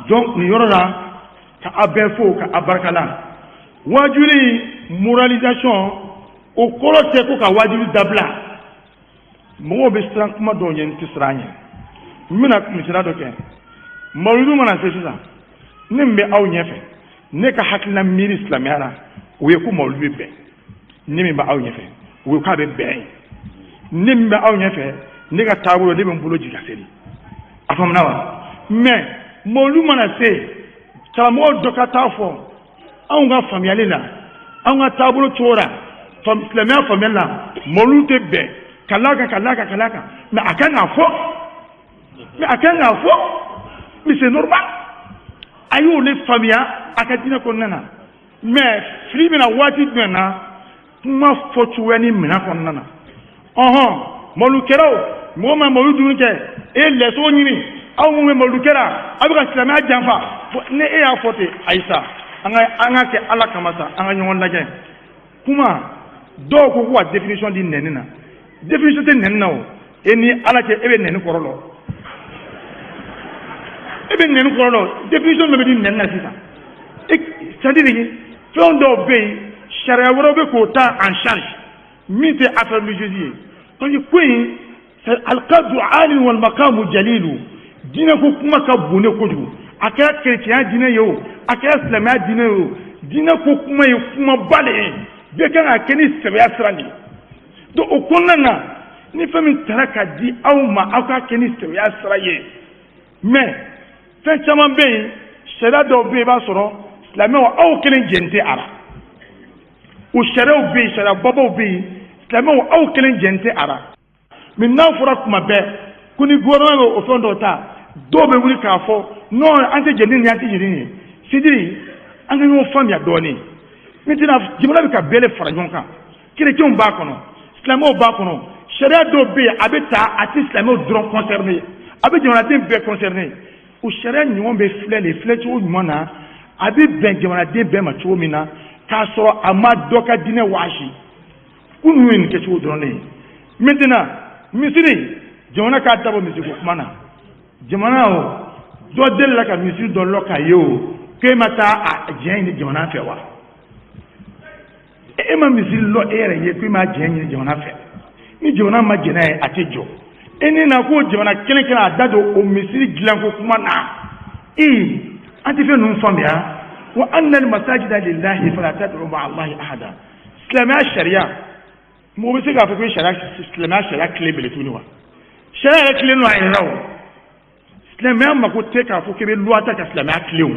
donc nin yɔrɔ la ka a bɛɛ fo ka a barikala wajuli moralisation o kɔrɔ tɛ ko ka wajuli dabila mɔgɔw bɛ siran kuma dɔw ɲɛ n tɛ siran ɲɛ n bɛna misaliya dɔ kɛ mawuludu mana se sisan ne min bɛ aw ɲɛfɛ ne ka hakilina miiri silamɛya la o ye ko mawuludu bɛ bɛn ne min bɛ aw ɲɛfɛ o ye k'a bɛ bɛn ye ne min bɛ aw ɲɛfɛ ne ka taabolo ne bɛ n bolo jigin ka seli a faamuna wa mais mawuludu mana se karamɔgɔ dɔ ka taa fɔ anw ka faamuyali la anw ka taabolo cogo la silamɛya faamuyali la mawuludu tɛ bɛn ka la kan mais a kan k'a fɔ mais c'est normal a y'o le faamuya a ka diinɛ kɔnɔna na mais fili bɛna waati jumɛn na kuma fɔ cogoya ni minɛn kɔnɔna na mawuludukɛlaw mɔgɔ ma mawuludu dumuni kɛ e ye lɛso ɲini aw minnu bɛ mawuludu kɛra a bɛ ka silamɛya janfa ne e y'a fɔ ten ayi sa an ka kɛ ala kama sa an ka ɲɔgɔn lajɛ kuma dɔw ko ka définition di nɛni na définition tɛ nɛni na o e ni ala cɛ e bɛ nɛni kɔrɔ lɔ e bɛ nɛni kɔrɔ lɔ définition dɔ bɛ di nɛni na sisan c'est-à-dire fɛn dɔw bɛ yen sariya wɛrɛw bɛ k'o ta en charge min tɛ affaire religieuse ye parce que ko in alqadru ali wal maqamu jalilu diinɛ ko kuma ka bon ne kojugu a kɛra chrétien diinɛ ye o a kɛra silamɛya diinɛ ye o diinɛ ko kuma ye kumaba de ye bɛɛ kan ka kɛ ni sɛbɛya sira de ye donc o kɔnɔna na ni fɛn min tara ka di aw ma aw ka kɛ ni sɛbɛya sira ye mais fɛn caman bɛ yen sariya dɔw bɛ yen i b'a sɔrɔ silamɛw aw kelen jɛn tɛ a la o sariyaw bɛ yen sariya babaw bɛ yen silamɛw aw kelen jɛn tɛ a la mais n'a fɔra kuma bɛɛ ko ni gouvernement bɛ o fɛn dɔ ta dɔw bɛ wuli k'a fɔ non an tɛ jɛn ni an tɛ jɛn ni sidiri an ka ɲɔgɔn faamuya dɔɔnin maintenant jamana bɛ ka bɛɛ de fara ɲɔgɔn kan chrétiens b'a kɔnɔ silamɛw b'a kɔnɔ sariya dɔw bɛ yen a bɛ ta a tɛ silamɛw dɔrɔn concerné a bɛ jamanaden bɛɛ concerné o sariya ɲuman bɛ filɛ cogo ɲuman na a bɛ bɛn jamanaden bɛɛ ma cogo min na k'a sɔrɔ a ma dɔ ka diinɛ wɔsi ko ninnu ye nin kɛcogo dɔrɔn de ye maintenant misiri jamana k'a dabɔ misiriko kuma na jamana o dɔ delila ka misiri dɔ lɔ k'a ye o k'e ma taa a diɲɛ ɲini jamana fɛ wa e ma misiri lɔ e yɛrɛ ye k'e ma diɲɛ ɲini jamana fɛ ni jamana ma jɛn'a ye a tɛ jɔ e ni na ko jamana kelen kelen a da don o misiri dilanko kuma na an tɛ fɛn ninnu faamuya wa anna al-masajida lillahi fala tad'u ma'a Allahi ahada silamɛya sariya mɔgɔ bɛ se k'a fɔ ko silamɛya sariya tile bele tuguni wa sariya yɛrɛ tilen don a yɛrɛ la o silamɛya mako tɛ k'a fɔ k'i bɛ loi ta ka silamɛya tilen o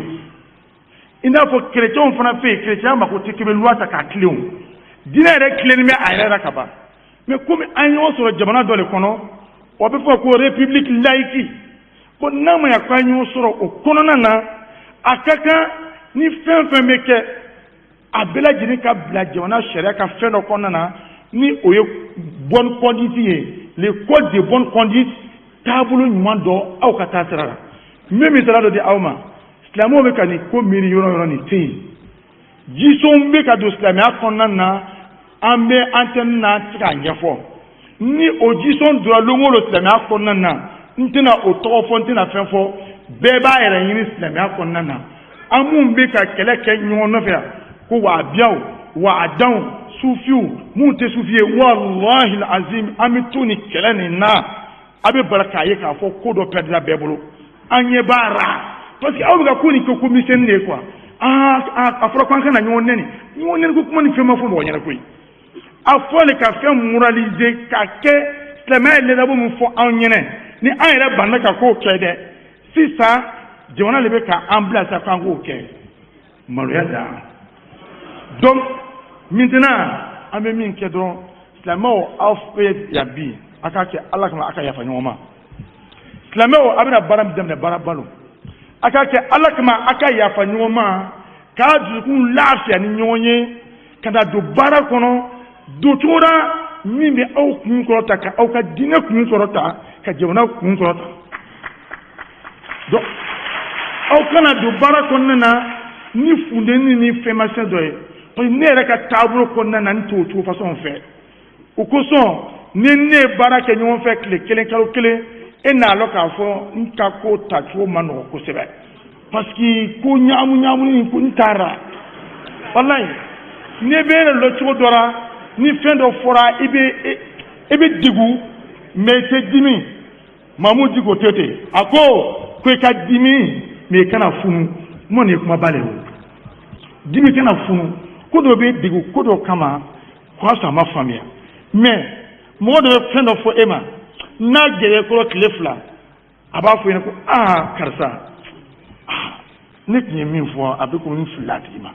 i n'a fɔ chrétiens fana fɛ yen chrétien mako tɛ k'i bɛ loi ta k'a tilen o diinɛ yɛrɛ tilennen bɛ a yɛrɛ la ka ban mais komi an ye ɲɔgɔn sɔrɔ jamana dɔ de kɔnɔ o bɛ fɔ ko république laïque ko n'a ma ɲɛ k'an ɲɔgɔn sɔrɔ o kɔnɔna na a ka kan ni fɛn fɛn bɛ kɛ a bɛɛ lajɛlen ka bila jamana sariya ka fɛn dɔ kɔnɔna na ni o ye bonne conduite ye le code de bonne conduite taabolo ɲuman dɔ aw ka taa sira la n bɛ misaliya dɔ di aw ma silamɛw bɛ ka nin ko miiri yɔrɔ yɔrɔ nin tɛ yen jisɔn bɛ ka don silamɛya kɔnɔna na an bɛ antenne na ti k'a ɲɛfɔ ni o jisɔn donna don o don silamɛya kɔnɔna na n tɛna o tɔgɔ fɔ n tɛna fɛn fɔ bɛɛ b'a yɛrɛ ɲini silamɛya kɔnɔna na an minnu bɛ ka kɛlɛ kɛ ɲɔgɔn nɔfɛ ko wahabiyaw wahadaw sufiw minnu tɛ sufi ye walahi azim an bɛ to nin kɛlɛ nin na a bɛ bala k'a ye k'a fɔ ko dɔ pɛrɛdila bɛɛ bolo an ɲɛ b'a la parce que aw bɛ ka ko nin kɛ ko misɛnnin de ye quoi a fɔra ko an kana ɲɔgɔn nɛni ko kuma ni fɛn ma fɔ mɔgɔ ɲɛna koyi a fɔle ka fɛn moraliser ka kɛ silamɛya ye ladabo min fɔ anw ɲɛna ni an yɛrɛ banna ka k'o kɛ dɛ sisan jamana de bɛ ka an bila sa k'an k'o kɛ maloya da donc maintenant an bɛ min kɛ dɔrɔn silamɛw aw fɛ yan bi a k'a kɛ ala kama a ka yafa ɲɔgɔn ma silamɛw a bɛna baara min daminɛ baara balo a k'a kɛ ala kama a ka yafa ɲɔgɔn ma k'a dusukun lafiya ni ɲɔgɔn ye ka na don baara kɔnɔ don cogo la min bɛ aw kun kɔrɔta ka aw ka diinɛ kun kɔrɔta ka jamana kun kɔrɔta donc aw kana don baara kɔnɔna na ni funteni ni fɛnmasɛn dɔ ye parce que ne yɛrɛ ka taabolo kɔnɔna na n t'o cogo façon fɛ o kosɔn ni ne ye baara kɛ ɲɔgɔn fɛ tile kelen kalo kelen e n'a lɔ k'a fɔ n ka ko tacogo ma nɔgɔ kosɛbɛ parce que ko ɲagamu ni ko n taara walayi ne bɛ yɛrɛ lɔ cogo dɔ la ni fɛn dɔ fɔra i bɛ degun mais i tɛ dimi Mamu Diko tɛ ten a ko i ka dimi mais i kana funu kuma nin ye kumaba de ye dimi kana funu ko dɔ bɛ degun ko dɔ kama k'a sɔrɔ a ma faamuya mais mɔgɔ dɔ bɛ fɛn dɔ fɔ e ma n'a gɛrɛ kɔrɔ tile fila a b'a fɔ ɲɛna ko karisa ne tun ye min fɔ a bɛ komi n filila a tigi ma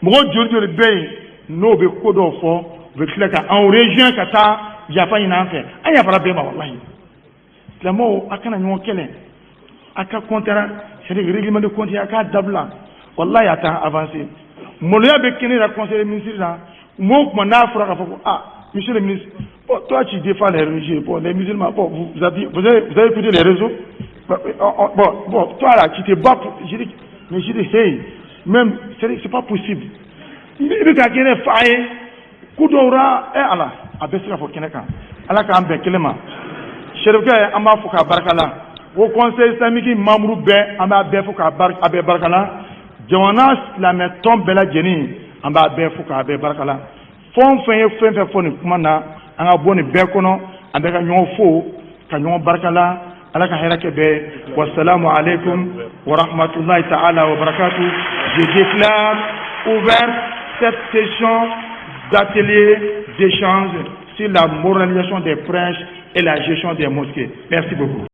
mɔgɔ joli joli bɛ yen n'o bɛ ko dɔw fɔ u bɛ tila ka an région ka taa yafa ɲini an fɛ an yafara bɛɛ ma walahi silamɛw a kana ɲɔgɔn kɛlɛ a ka comptera c'est-à-dire règlement de compte a k'a dabila walahi a t'an avancer maloya bɛ kɛ ne yɛrɛ conseiller ministre la mɔgɔ o tuma n'a fɔra k'a fɔ ko monsieur le ministre bon toi tu défends les religieux bon les musulmans bon vous avez écouté les réseaux bon toi là tu te bats pour je dis hey même c'est pas possible i bɛ ka kɛnɛ fa ye ko dɔw la ala a bɛ se ka fɔ kɛnɛ kan ala k'an bɛn kelen ma sɛrifukɛ an b'a fɔ k'a barika la o conseil islamique membre bɛɛ an b'a bɛɛ fɔ k'a bɛɛ barika la jamana silamɛ tɔn bɛɛ lajɛlen an b'a bɛɛ fɔ k'a bɛɛ barika la fɛn o fɛn ye fɛn fɛn fɔ nin kuma na an ka bɔ nin bɛɛ kɔnɔ an bɛ ka ɲɔgɔn fo ka ɲɔgɔn barika la ala ka hɛrɛ kɛ bɛɛ wasalamu alaikum wa rahmatulahi ta'ala wa barakatuh. Je déclare ouvert cette session d'atelier d'échange sur la moralisation des prêches et la gestion des mosquées. Merci beaucoup.